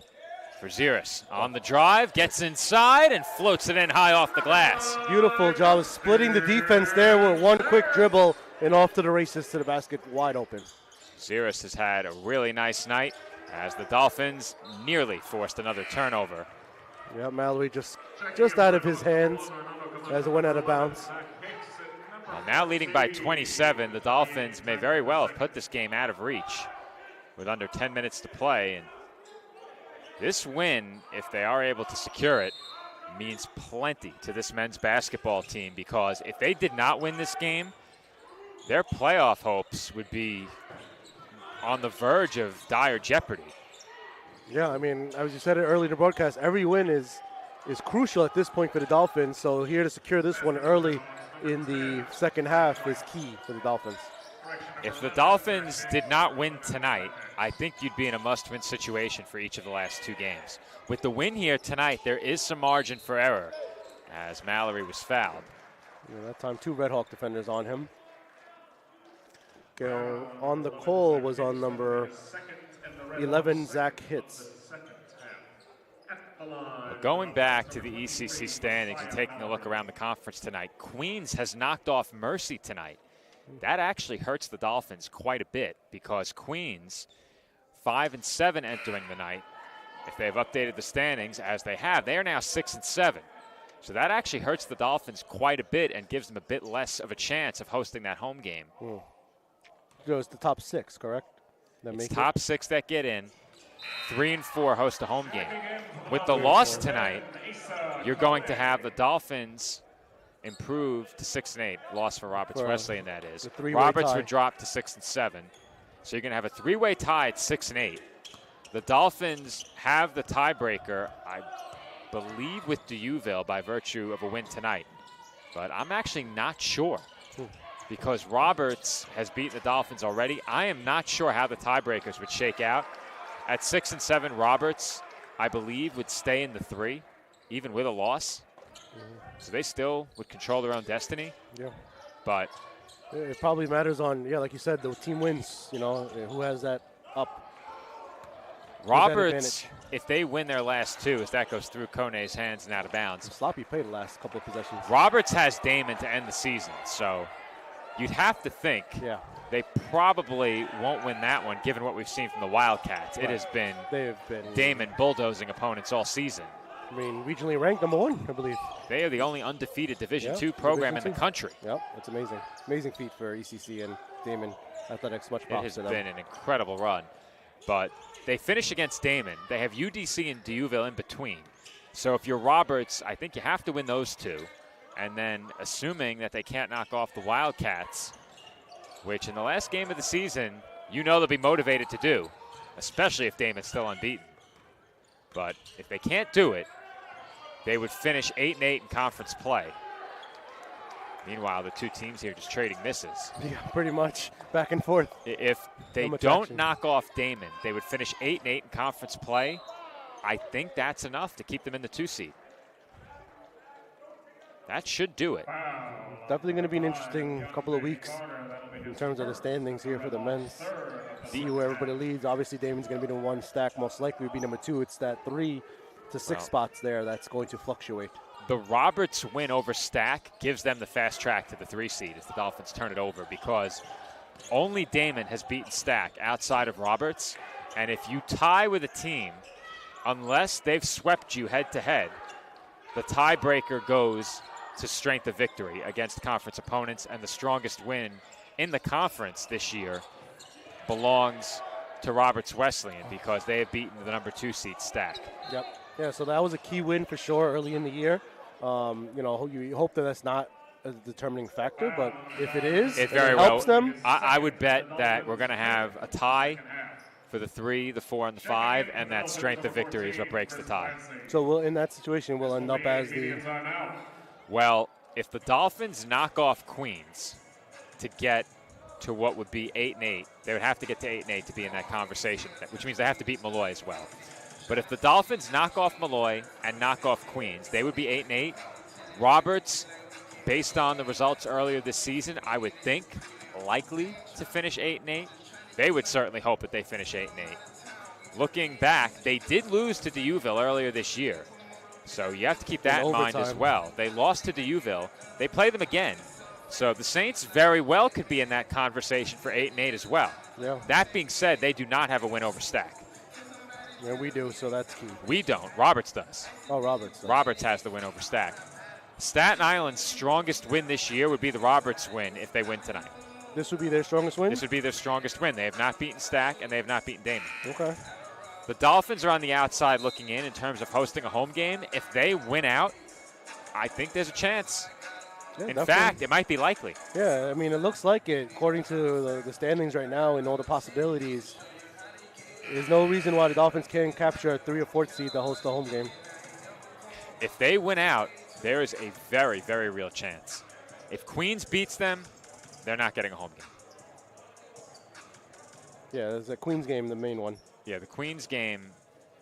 for Ziris. On the drive, gets inside and floats it in high off the glass. Beautiful job of splitting the defense there with one quick dribble and off to the races to the basket, wide open. Ziris has had a really nice night as the Dolphins nearly forced another turnover. Yeah, Mallory just out of his hands as it went out of bounds. Well, now leading by 27, the Dolphins may very well have put this game out of reach with under 10 minutes to play. And this win, if they are able to secure it, means plenty to this men's basketball team, because if they did not win this game, their playoff hopes would be on the verge of dire jeopardy. Yeah, I mean, as you said it earlier in the broadcast, every win is crucial at this point for the Dolphins. So here to secure this one early in the second half is key for the Dolphins. If the Dolphins did not win tonight, I think you'd be in a must-win situation for each of the last two games. With the win here tonight, there is some margin for error as Mallory was fouled. Yeah, that time 2 Red Hawk defenders on him. On the call was on number 11, Zach Hitz. Going back to the ECC standings and taking a look around the conference tonight, Queens has knocked off Mercy tonight. That actually hurts the Dolphins quite a bit, because Queens, 5-7 entering the night. If they've updated the standings, as they have, they are now 6-7. So that actually hurts the Dolphins quite a bit and gives them a bit less of a chance of hosting that home game. It's the top 6, correct? It's top 6 that get in. 3 and 4 host a home game. With the loss tonight, you're going to have the Dolphins improve to 6-8. Loss for Roberts Wesleyan, that is. Roberts would drop to 6-7. So you're going to have a 3-way tie at 6-8. The Dolphins have the tiebreaker, I believe, with Deauville by virtue of a win tonight. But I'm actually not sure, because Roberts has beaten the Dolphins already. I am not sure how the tiebreakers would shake out. At 6-7, Roberts, I believe, would stay in the 3, even with a loss. So they still would control their own destiny. Yeah. But it probably matters on, like you said, the team wins, who has that up. Roberts, if they win their last 2, as that goes through Kone's hands and out of bounds. Sloppy play the last couple of possessions. Roberts has Damon to end the season, so you'd have to think they probably won't win that one, given what we've seen from the Wildcats. It has been Damon bulldozing opponents all season. I mean, regionally ranked number 1, I believe. They are the only undefeated Division II program in the country. Yep, that's amazing. Amazing feat for ECC and Damon Athletics. Much props to them. It has been an incredible run. But they finish against Damon. They have UDC and Deauville in between. So if you're Roberts, I think you have to win those 2. And then assuming that they can't knock off the Wildcats, which in the last game of the season, they'll be motivated to do, especially if Damon's still unbeaten. But if they can't do it, they would finish 8-8 in conference play. Meanwhile, the two teams here just trading misses. Yeah, pretty much back and forth. If they don't knock off Damon, they would finish 8-8 in conference play. I think that's enough to keep them in the 2 seed. That should do it. Definitely going to be an interesting couple of weeks in terms of the standings here for the men's. See where everybody leads. Obviously, Damon's going to be the 1 stack. Most likely would be number 2. It's that 3 to 6 spots there that's going to fluctuate. The Roberts win over Stack gives them the fast track to the 3 seed as the Dolphins turn it over, because only Damon has beaten Stack outside of Roberts. And if you tie with a team, unless they've swept you head-to-head, the tiebreaker goes to strength of victory against conference opponents, and the strongest win in the conference this year belongs to Roberts Wesleyan, because they have beaten the number 2 seed Stack. Yep. Yeah, so that was a key win for sure early in the year. You hope that that's not a determining factor, but if it is, it very helps them. I would bet that we're going to have a tie for the 3, the 4, and the 5, and that strength of victory is what breaks the tie. So in that situation, we'll end up as the... Well, if the Dolphins knock off Queens to get to what would be 8-8, they would have to get to 8-8 to be in that conversation, which means they have to beat Malloy as well. But if the Dolphins knock off Malloy and knock off Queens, they would be 8-8. Roberts, based on the results earlier this season, I would think likely to finish 8-8. They would certainly hope that they finish 8-8. Looking back, they did lose to Deauville earlier this year. So you have to keep that in mind as well. They lost to Deauville. They play them again. So the Saints very well could be in that conversation for 8-8 as well. Yeah. That being said, they do not have a win over Stack. Yeah, we do, so that's key. We don't. Roberts does. Oh, Roberts does. Roberts has the win over Stack. Staten Island's strongest win this year would be the Roberts win if they win tonight. This would be their strongest win? This would be their strongest win. They have not beaten Stack, and they have not beaten Damon. Okay. The Dolphins are on the outside looking in terms of hosting a home game. If they win out, I think there's a chance. Yeah, in definitely. fact, it might be likely. Yeah, I mean, it looks like it. According to the standings right now and all the possibilities, there's no reason why the Dolphins can't capture a 3 or 4th seed to host a home game. If they win out, there is a very, very real chance. If Queens beats them, they're not getting a home game. Yeah, there's a Queens game, the main one. Yeah, the Queens game.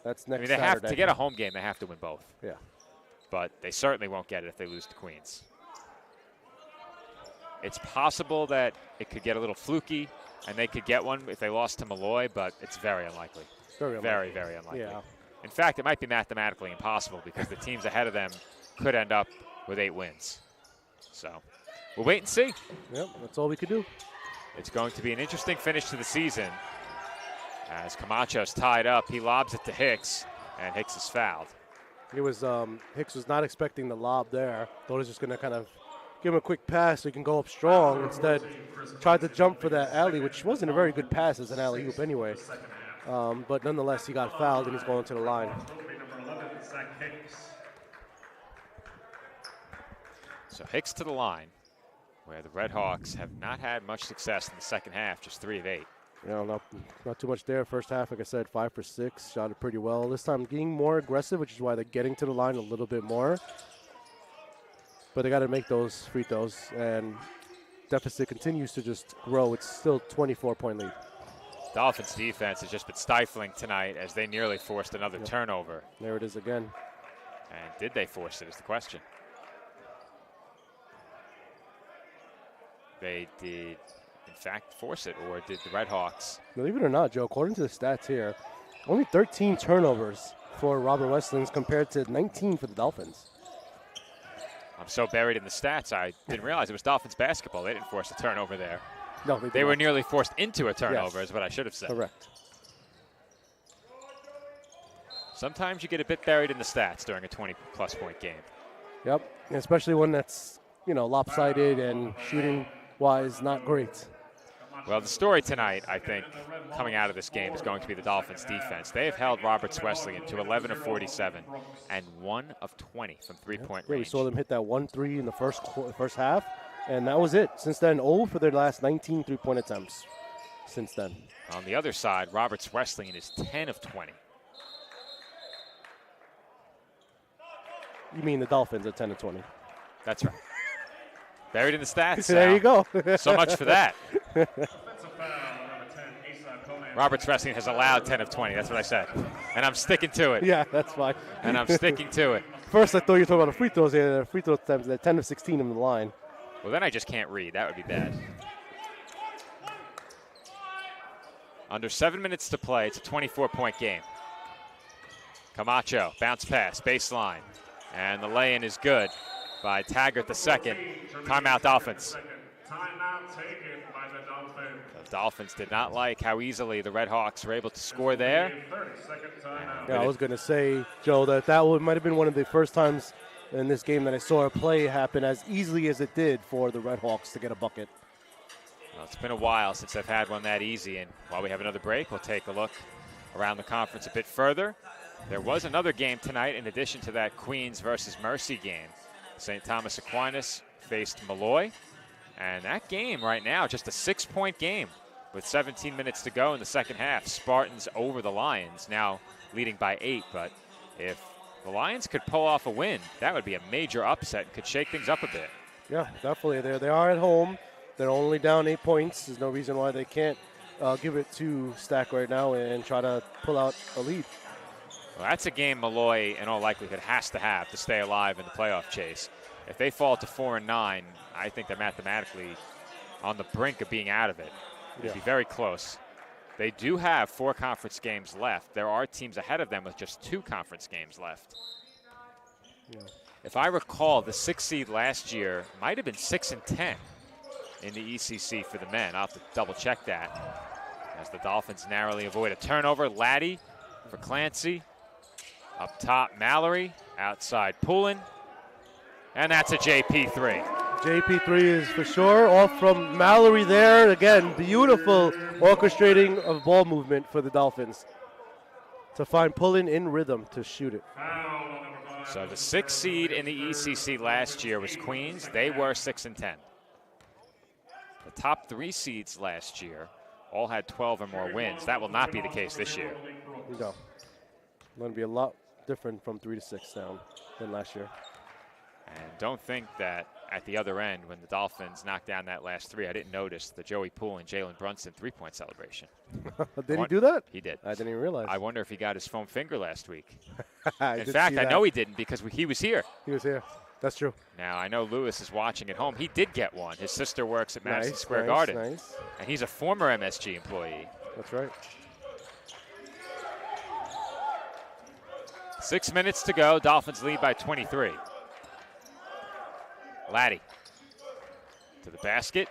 That's next they have Saturday. to get a home game. They have to win both. Yeah. But they certainly won't get it if they lose to Queens. It's possible that it could get a little fluky, and they could get one if they lost to Malloy, but it's very unlikely. Very, very unlikely. Yeah. In fact, it might be mathematically impossible because the teams ahead of them could end up with 8 wins. So we'll wait and see. Yep, that's all we could do. It's going to be an interesting finish to the season. As Camacho's tied up, he lobs it to Hicks, and Hicks is fouled. It was Hicks was not expecting the lob there. Thought he was just going to kind of give him a quick pass so he can go up strong. Instead, tried to jump for that alley, which wasn't a very good pass as an alley-oop anyway. But nonetheless, he got fouled, and he's going to the line. So Hicks to the line, where the Red Hawks have not had much success in the second half, just 3 of 8. You know, not too much there. First half, like I said, 5 for 6. Shot it pretty well. This time getting more aggressive, which is why they're getting to the line a little bit more. But they got to make those free throws, and deficit continues to just grow. It's still 24-point lead. Dolphins defense has just been stifling tonight as they nearly forced another turnover. There it is again. And did they force it is the question. They did, in fact, force it, or did the Red Hawks? Believe it or not, Joe, according to the stats here, only 13 turnovers for Robert Wesleyan compared to 19 for the Dolphins. I'm so buried in the stats, I didn't realize it was Dolphins basketball. They didn't force a turnover there. No, they were nearly forced into a turnover, is what I should have said. Correct. Sometimes you get a bit buried in the stats during a 20-plus point game. Yep, especially one that's, lopsided and shooting-wise not great. Well, the story tonight, I think, coming out of this game is going to be the Dolphins' defense. They have held Roberts Wesleyan to 11 of 47 and 1 of 20 from three-point We range. saw them hit that 1-3 in the first half, and that was it. Since then, 0 for their last 19 three-point attempts since then. On the other side, Roberts Wesleyan is 10 of 20. You mean the Dolphins at 10 of 20? That's right. Buried in the stats. There you go. So much for that. Roberts Wesleyan has allowed 10 of 20. That's what I said. And I'm sticking to it. Yeah, that's fine. And I'm sticking to it. First, I thought you were talking about the free throws here. The free throw attempts, they're 10 of 16 in the line. Well, then I just can't read. That would be bad. Under 7 minutes to play. It's a 24-point game. Camacho, bounce pass, baseline. And the lay-in is good by Taggart the second. Timeout Dolphins. Timeout taken by the Dolphins. The Dolphins did not like how easily the Red Hawks were able to score there. 30-second timeout. Yeah, I was going to say, Joe, that might have been one of the first times in this game that I saw a play happen as easily as it did for the Red Hawks to get a bucket. Well, it's been a while since they've had one that easy, and while we have another break, we'll take a look around the conference a bit further. There was another game tonight in addition to that Queens versus Mercy game. St. Thomas Aquinas faced Malloy, and that game right now, just a 6-point game with 17 minutes to go in the second half. Spartans over the Lions, now leading by 8, but if the Lions could pull off a win, that would be a major upset and could shake things up a bit. Yeah, definitely. They are at home. They're only down 8 points. There's no reason why they can't give it to Stack right now and try to pull out a lead. Well, that's a game Malloy, in all likelihood, has to have to stay alive in the playoff chase. If they fall to 4-9, I think they're mathematically on the brink of being out of it. It'd be very close. They do have 4 conference games left. There are teams ahead of them with just 2 conference games left. Yeah. If I recall, the 6th seed last year might have been 6-10 in the ECC for the men. I'll have to double check that. as the Dolphins narrowly avoid a turnover. Laddie for Clancy. Up top, Mallory. Outside, Poulin. And that's a JP3. JP3 is for sure off from Mallory there. Again, beautiful orchestrating of ball movement for the Dolphins to find Poulin in rhythm to shoot it. So the 6th seed in the ECC last year was Queens. They were 6-10. The top 3 seeds last year all had 12 or more wins. That will not be the case this year. No. Going to be a lot different from 3 to 6 down than last year. And don't think that at the other end, when the Dolphins knocked down that last 3, I didn't notice the Joey Poole and Jalen Brunson 3-point celebration. Did he do that? He did. I didn't even realize. I wonder if he got his foam finger last week. I In did fact, see I that. know he didn't because he was here. He was here. That's true. Now, I know Lewis is watching at home. He did get one. His sister works at Madison Square nice, Garden. nice. And he's a former MSG employee. That's right. 6 minutes to go. Dolphins lead by 23. Laddie to the basket.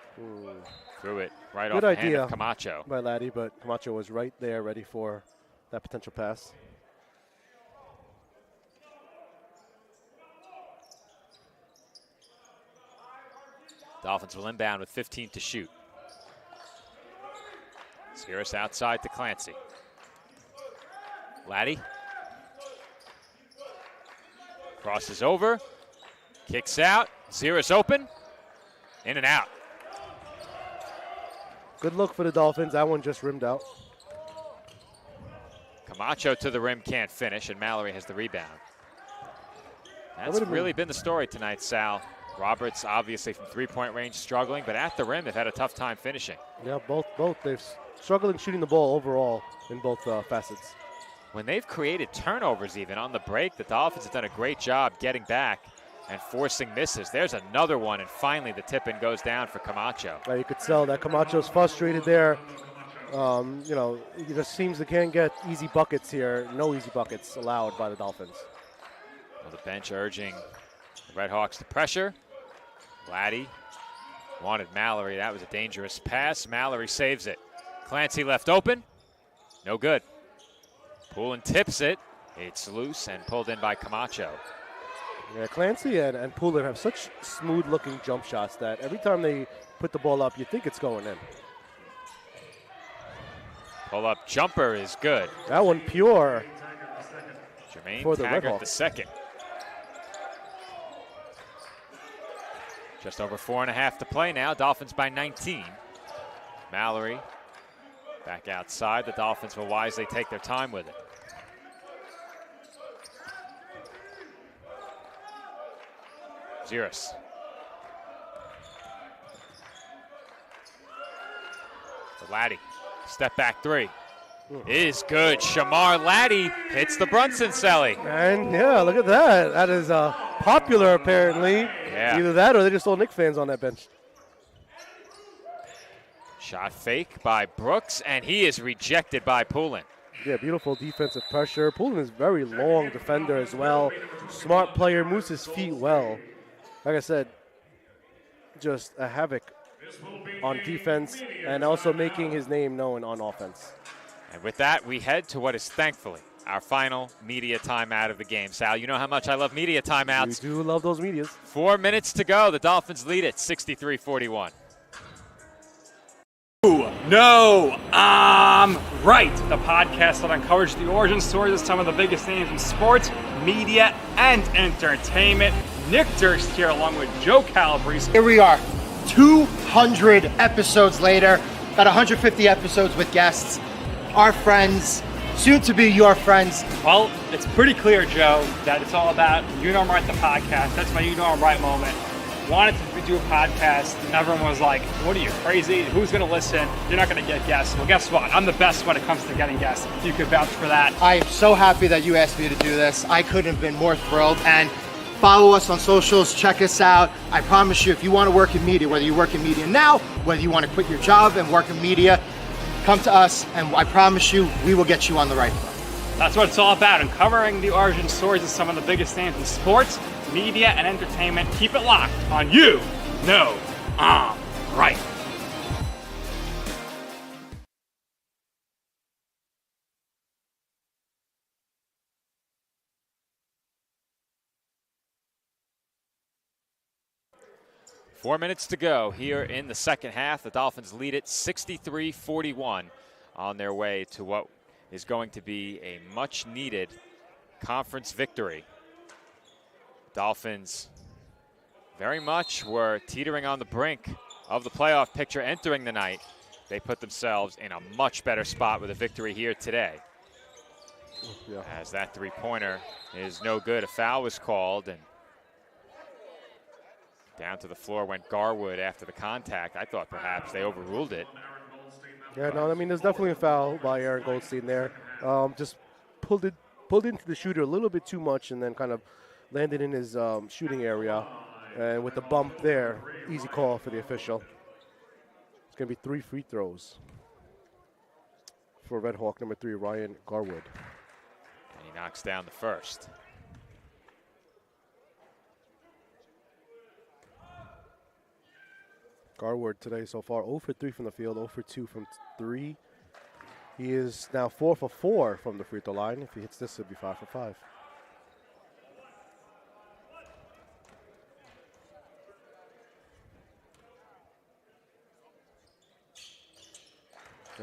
Threw it right Good off the hand idea of Camacho. by Laddie, but Camacho was right there ready for that potential pass. Dolphins will inbound with 15 to shoot. Cyrus outside to Clancy. Laddie. Crosses over. Kicks out. Cyrus open. In and out. Good look for the Dolphins. That one just rimmed out. Camacho to the rim, can't finish, and Mallory has the rebound. That's really been the story tonight, Sal. Roberts, obviously from three-point range, struggling, but at the rim, they've had a tough time finishing. Yeah, both. They've struggled in shooting the ball overall in both facets. When they've created turnovers even on the break, the Dolphins have done a great job getting back and forcing misses. There's another one, and finally the tip-in goes down for Camacho. You could tell that Camacho's frustrated there. He just seems to can't get easy buckets here. No easy buckets allowed by the Dolphins. Well, the bench urging the Red Hawks to pressure. Laddie wanted Mallory. That was a dangerous pass. Mallory saves it. Clancy left open. No good. Poulin tips it. It's loose and pulled in by Camacho. Yeah, Clancy and Poulin have such smooth-looking jump shots that every time they put the ball up, you think it's going in. Pull-up jumper is good. That one pure. Jermaine for the Red Taggart Hawks. the second. Just over 4.5 to play now. Dolphins by 19. Mallory back outside. The Dolphins will wisely take their time with it. Ziris. To Laddie. Step back three. Is good. Shamar Laddie hits the Brunson celly. And yeah, look at that. That is popular apparently. Yeah. Either that or they just all Knicks fans on that bench. Shot fake by Brooks, and he is rejected by Poulin. Yeah, beautiful defensive pressure. Poulin is a very long defender as well. Smart player, moves his feet well. Like I said, just a havoc on defense and also making his name known on offense. And with that, we head to what is thankfully our final media timeout of the game. Sal, you know how much I love media timeouts. We do love those medias. 4 minutes to go. The Dolphins lead it 63-41. No, I'm right. The podcast that uncovers the origin stories of some of the biggest names in sports, media, and entertainment. Nick Durst here along with Joe Calabrese. Here we are, 200 episodes later, about 150 episodes with guests, our friends, soon to be your friends. Well, it's pretty clear, Joe, that it's all about You Know I'm Right, the podcast. That's my You Know I'm Right moment. Wanted to do a podcast, and everyone was like, what are you, crazy? Who's going to listen? You're not going to get guests. Well, guess what? I'm the best when it comes to getting guests. You could vouch for that. I am so happy that you asked me to do this. I couldn't have been more thrilled. And follow us on socials, check us out. I promise you, if you want to work in media, whether you work in media now, whether you want to quit your job and work in media, come to us, and I promise you, we will get you on the right foot. That's what it's all about, uncovering the origin stories of some of the biggest names in sports, media, and entertainment. Keep it locked on You Know I'm Right. 4 minutes to go here in the second half. The Dolphins lead it 63-41 on their way to what is going to be a much-needed conference victory. Dolphins very much were teetering on the brink of the playoff picture entering the night. They put themselves in a much better spot with a victory here today. Yeah. As that three-pointer is no good, a foul was called, and down to the floor went Garwood after the contact. I thought perhaps they overruled it. Yeah, no, I mean, there's definitely a foul by Aaron Goldstein there. Just pulled into the shooter a little bit too much and then kind of landed in his shooting area. And with the bump there, easy call for the official. It's going to be 3 free throws for Red Hawk number 3, Ryan Garwood. And he knocks down the first. Garwood today so far 0 for 3 from the field, 0 for 2 from 3. He is now 4 for 4 from the free throw line. If he hits this, it'll be 5 for 5.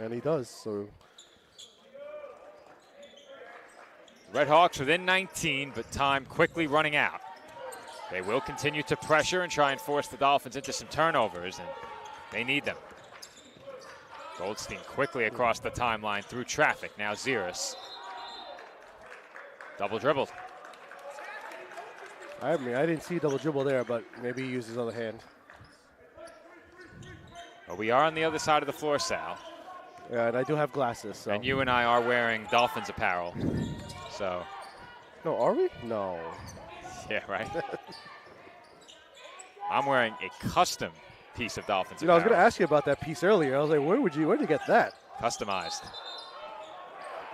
And he does, so. Red Hawks within 19, but time quickly running out. They will continue to pressure and try and force the Dolphins into some turnovers, and they need them. Goldstein quickly across the timeline through traffic. Now Ziris. Double dribbled. I mean, I didn't see double dribble there, but maybe he used his other hand. But we are on the other side of the floor, Sal. Yeah, and I do have glasses. So. And you and I are wearing Dolphins apparel. So. No, are we? No. Yeah, right. I'm wearing a custom piece of Dolphins I was apparel. going to ask you about that piece earlier. I was like, where did you get that? Customized.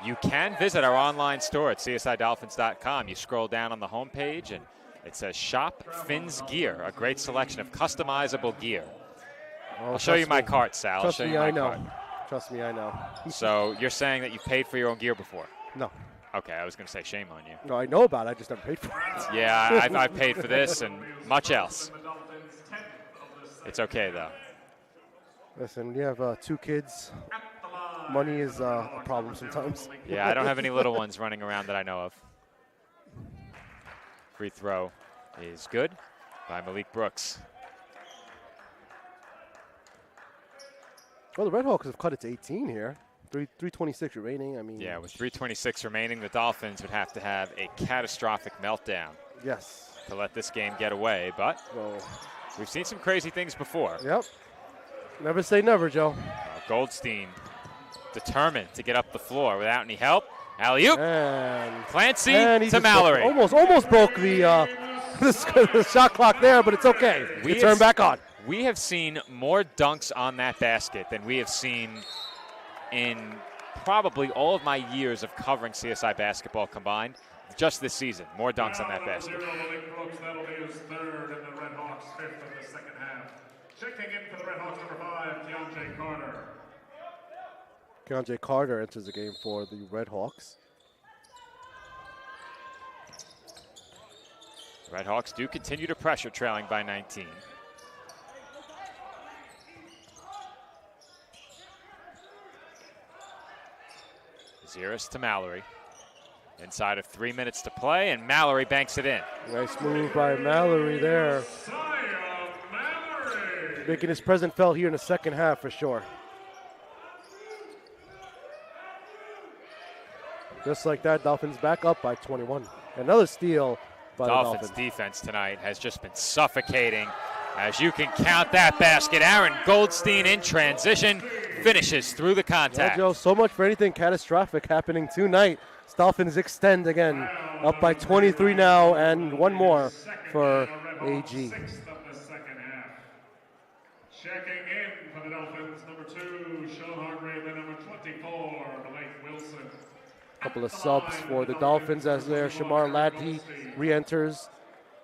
You can visit our online store at csidolphins.com. You scroll down on the homepage and it says Shop Fins Gear, a great selection of customizable gear. Oh, I'll show you my cart, Sal. Trust I'll show me, you my I know. cart. Trust me, I know. So you're saying that you've paid for your own gear before? No. Okay, I was going to say shame on you. No, I know about it. I just never paid for it. Yeah, I've paid for this and much else. It's okay, though. Listen, when you have 2 kids, money is a problem sometimes. Yeah, I don't have any little ones running around that I know of. Free throw is good by Malik Brooks. Well, the Red Hawks have cut it to 18 here. 3:26 remaining. I mean. Yeah, with 3:26 remaining, the Dolphins would have to have a catastrophic meltdown. Yes. To let this game get away, but we've seen some crazy things before. Yep. Never say never, Joe. Goldstein determined to get up the floor without any help. Alley-oop. And Clancy and to Mallory. Almost broke the the shot clock there, but it's okay. We turn back on. We have seen more dunks on that basket than we have seen in probably all of my years of covering CSI basketball combined. Just this season, more dunks on that basket. That'll be his third and the Red Hawks' fifth of the second half. Checking in for the Red Hawks, number 5, Keontae Carter. Keontae Carter enters the game for the Red Hawks. Red Hawks do continue to pressure, trailing by 19. Ziris to Mallory. Inside of 3 minutes to play, and Mallory banks it in. Nice move by Mallory there. Making his presence felt here in the second half for sure. Just like that, Dolphins back up by 21. Another steal by the Dolphins Dolphins. defense tonight has just been suffocating. As you can count that basket, Aaron Goldstein in transition finishes through the contact. Yeah, Joe, so much for anything catastrophic happening tonight. Dolphins extend again, up by 23 now, and one more for AG. Checking in for the Dolphins, number 2, Sean Hargrave, and number 24, Blake Wilson. Couple of subs for the Dolphins as there. Shamar Laddy re-enters.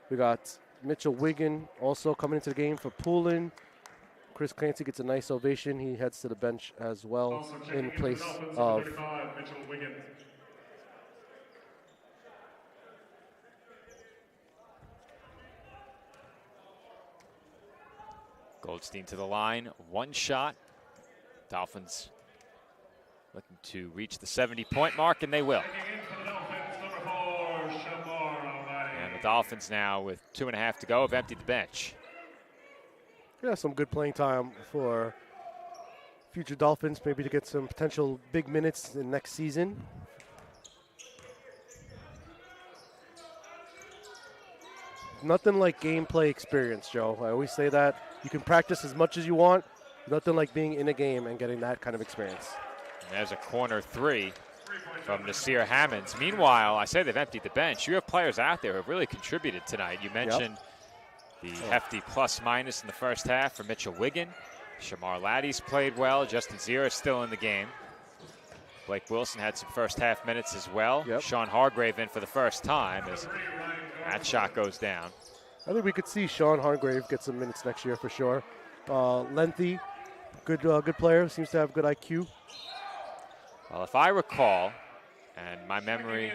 We got Mitchell Wiggin also coming into the game for Poulin. Chris Clancy gets a nice ovation. He heads to the bench as well in place of Mitchell Wiggin. Goldstein to the line, one shot. Dolphins looking to reach the 70-point mark, and they will. And the Dolphins now, with 2.5 to go, have emptied the bench. Yeah, some good playing time for future Dolphins, maybe to get some potential big minutes in next season. Nothing like gameplay experience, Joe. I always say that. You can practice as much as you want. Nothing like being in a game and getting that kind of experience. And there's a corner three from Nasir Hammonds. Meanwhile, I say they've emptied the bench. You have players out there who have really contributed tonight. You mentioned the hefty plus-minus in the first half for Mitchell Wiggin. Shamar Laddie's played well. Justin Zira is still in the game. Blake Wilson had some first-half minutes as well. Sean Hargrave in for the first time as that shot goes down. I think we could see Sean Hargrave get some minutes next year for sure. Lengthy, good player, seems to have good IQ. Well, if I recall, and my memory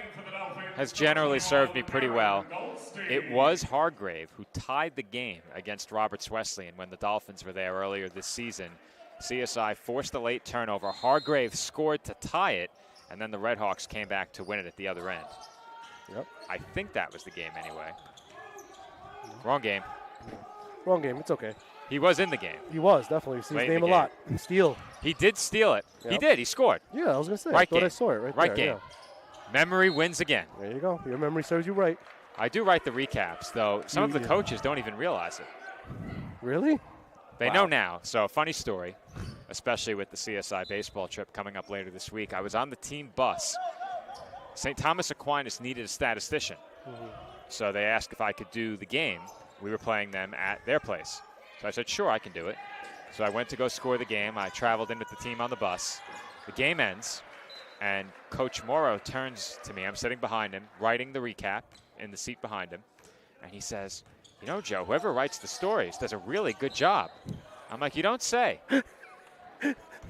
has generally served me pretty well, it was Hargrave who tied the game against Roberts Wesleyan when the Dolphins were there earlier this season. CSI forced a late turnover. Hargrave scored to tie it, and then the Redhawks came back to win it at the other end. I think that was the game anyway. Wrong game. Wrong game. It's okay. He was in the game. He was, definitely. See his Late in name the a lot. Steal. He did steal it. He did. He scored. Yeah, I was going to say. Right I thought game. I saw it right there. game. Memory wins again. There you go. Your memory serves you right. I do write the recaps, though. Some of the coaches don't even realize it. Really? They know now. So, funny story, especially with the CSI baseball trip coming up later this week. I was on the team bus. St. Thomas Aquinas needed a statistician. So they asked if I could do the game. We were playing them at their place. So I said, sure, I can do it. So I went to go score the game. I traveled in with the team on the bus. The game ends, and Coach Morrow turns to me. I'm sitting behind him, writing the recap in the seat behind him. And he says, you know, Joe, whoever writes the stories does a really good job. I'm like, you don't say.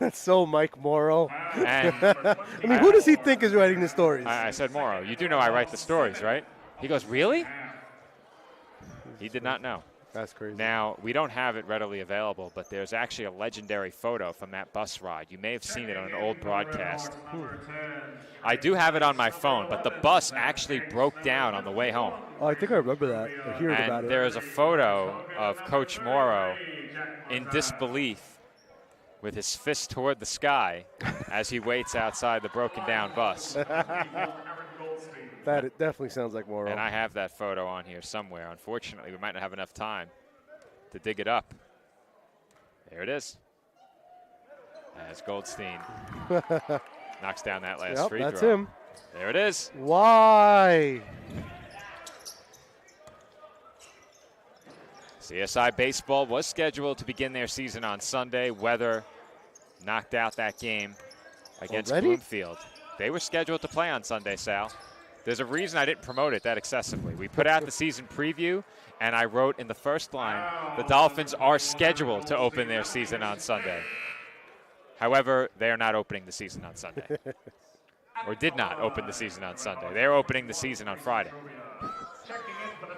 That's so Mike Morrow. And I mean, who does he think is writing the stories? I said, Morrow, you do know I write the stories, right? He goes, really? He did not know. That's crazy. Now, we don't have it readily available, but there's actually a legendary photo from that bus ride. You may have seen it on an old broadcast. I do have it on my phone, but the bus actually broke down on the way home. Oh, I think I remember that. I heard about it. There is a photo of Coach Morrow in disbelief with his fist toward the sky as he waits outside the broken down bus. That it definitely sounds like Morrow. And I have that photo on here somewhere. Unfortunately, we might not have enough time to dig it up. There it is. As Goldstein knocks down that last free throw. That's him. There it is. Why? CSI Baseball was scheduled to begin their season on Sunday. Weather knocked out that game against Bloomfield. They were scheduled to play on Sunday, Sal. There's a reason I didn't promote it that excessively. We put out the season preview, and I wrote in the first line, the Dolphins are scheduled to open their season on Sunday. However, they are not opening the season on Sunday. Or did not open the season on Sunday. They're opening the season on Friday.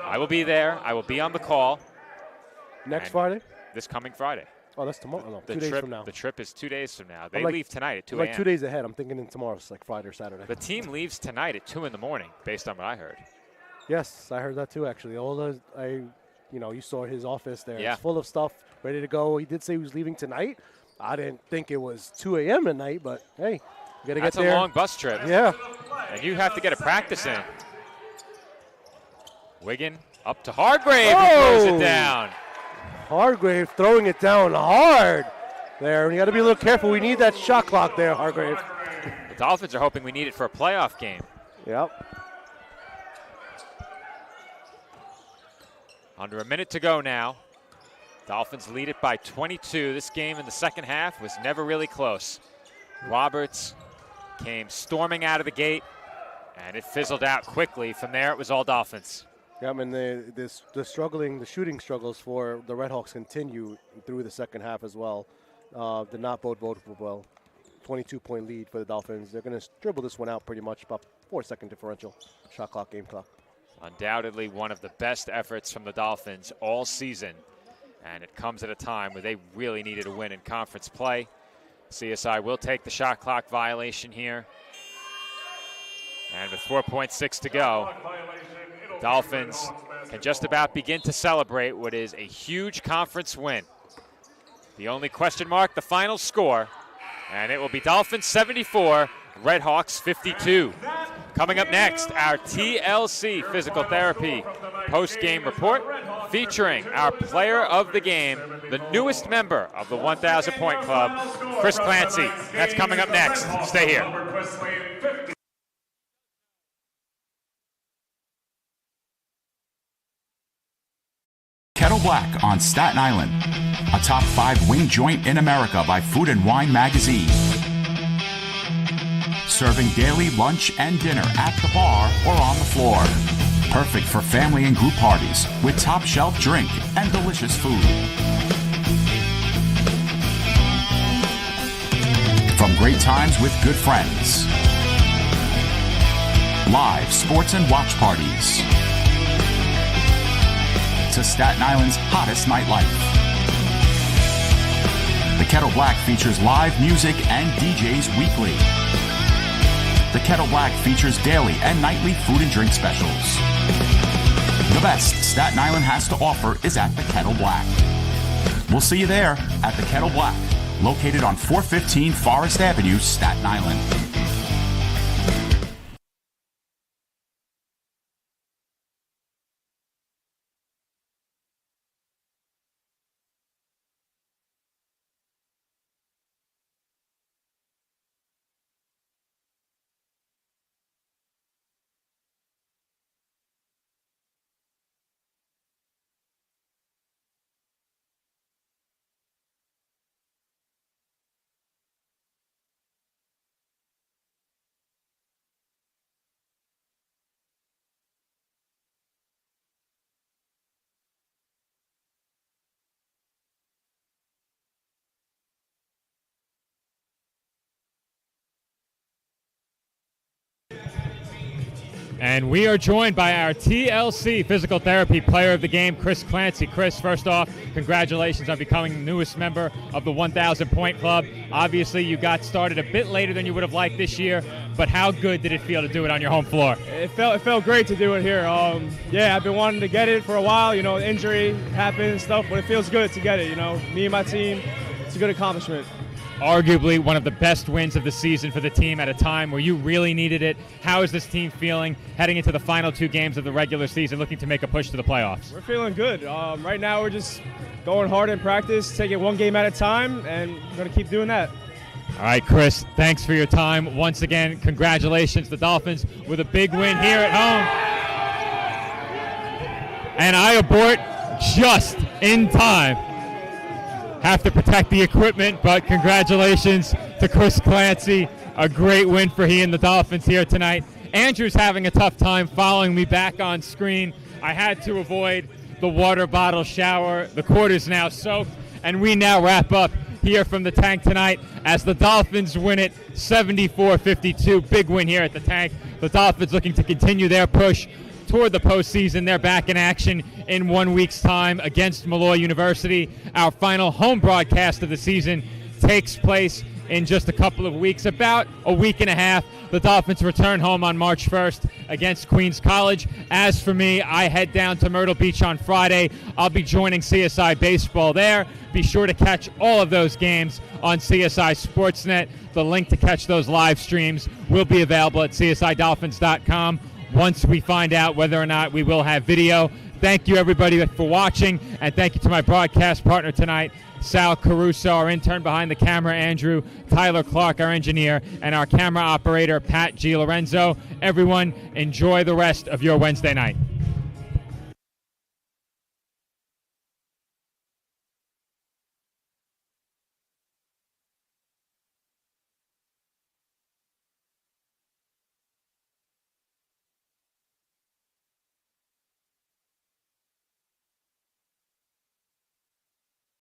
I will be there. I will be on the call. Next Friday? This coming Friday. Oh, that's tomorrow. No, 2 days from now. The trip is 2 days from now. They leave tonight at 2 a.m. Like 2 days ahead. I'm thinking tomorrow's like Friday or Saturday. The team leaves tonight at 2 in the morning, based on what I heard. Yes, I heard that too, actually. You saw his office there. Yeah. It's full of stuff, ready to go. He did say he was leaving tonight. I didn't think it was 2 a.m. at night, but hey, you got to get there. That's a long bus trip. Yeah. And you have to get a practice in. Wiggin up to Hargrave, who throws it down. Hargrave throwing it down hard there. You got to be a little careful. We need that shot clock there, Hargrave. The Dolphins are hoping we need it for a playoff game. Yep. Under a minute to go now. Dolphins lead it by 22. This game in the second half was never really close. Roberts came storming out of the gate, and it fizzled out quickly. From there, it was all Dolphins. Yeah, I mean, the shooting struggles for the Redhawks continue through the second half as well. Did not bode well. 22-point lead for the Dolphins. They're going to dribble this one out pretty much, about 4-second differential. Shot clock, game clock. Undoubtedly one of the best efforts from the Dolphins all season. And it comes at a time where they really needed a win in conference play. CSI will take the shot clock violation here. And with 4.6 to go, Dolphins can just about begin to celebrate what is a huge conference win. The only question mark, the final score, and it will be Dolphins 74, Redhawks 52. Coming up next, our TLC Physical Therapy post-game report featuring our player of the game, the newest member of the 1,000 Point Club, Chris Clancy. That's coming up next. Stay here. Kettle Black on Staten Island, a top 5 wing joint in America by Food and Wine magazine. Serving daily lunch and dinner at the bar or on the floor. Perfect for family and group parties with top shelf drink and delicious food. From great times with good friends. Live sports and watch parties. To Staten Island's hottest nightlife. The Kettle Black features live music and DJs weekly. The Kettle Black features daily and nightly food and drink specials. The best Staten Island has to offer is at the Kettle Black. We'll see you there at the Kettle Black, located on 415 Forest Avenue, Staten Island. And we are joined by our TLC Physical Therapy Player of the Game, Chris Clancy. Chris, first off, congratulations on becoming the newest member of the 1,000 Point Club. Obviously, you got started a bit later than you would have liked this year, but how good did it feel to do it on your home floor? It felt great to do it here. Yeah, I've been wanting to get it for a while. You know, injury happened and stuff, but it feels good to get it. You know, me and my team, it's a good accomplishment. Arguably one of the best wins of the season for the team at a time where you really needed it. How is this team feeling heading into the final 2 games of the regular season, looking to make a push to the playoffs? We're feeling good. Right now we're just going hard in practice, taking 1 game at a time, and we're going to keep doing that. All right, Chris, thanks for your time. Once again, congratulations. The Dolphins with a big win here at home. And I abort just in time. Have to protect the equipment, but congratulations to Chris Clancy. A great win for he and the Dolphins here tonight. Andrew's having a tough time following me back on screen. I had to avoid the water bottle shower. The court is now soaked, and we now wrap up here from the Tank tonight as the Dolphins win it 74-52. Big win here at the Tank. The Dolphins looking to continue their push toward the postseason. They're back in action in 1 week's time against Malloy University. Our final home broadcast of the season takes place in just a couple of weeks, about a week and a half. The Dolphins return home on March 1st against Queens College. As for me, I head down to Myrtle Beach on Friday. I'll be joining CSI Baseball there. Be sure to catch all of those games on CSI Sportsnet. The link to catch those live streams will be available at csidolphins.com. once we find out whether or not we will have video. Thank you, everybody, for watching, and thank you to my broadcast partner tonight, Sal Caruso, our intern behind the camera, Andrew, Tyler Clark, our engineer, and our camera operator, Pat G. Lorenzo. Everyone, enjoy the rest of your Wednesday night.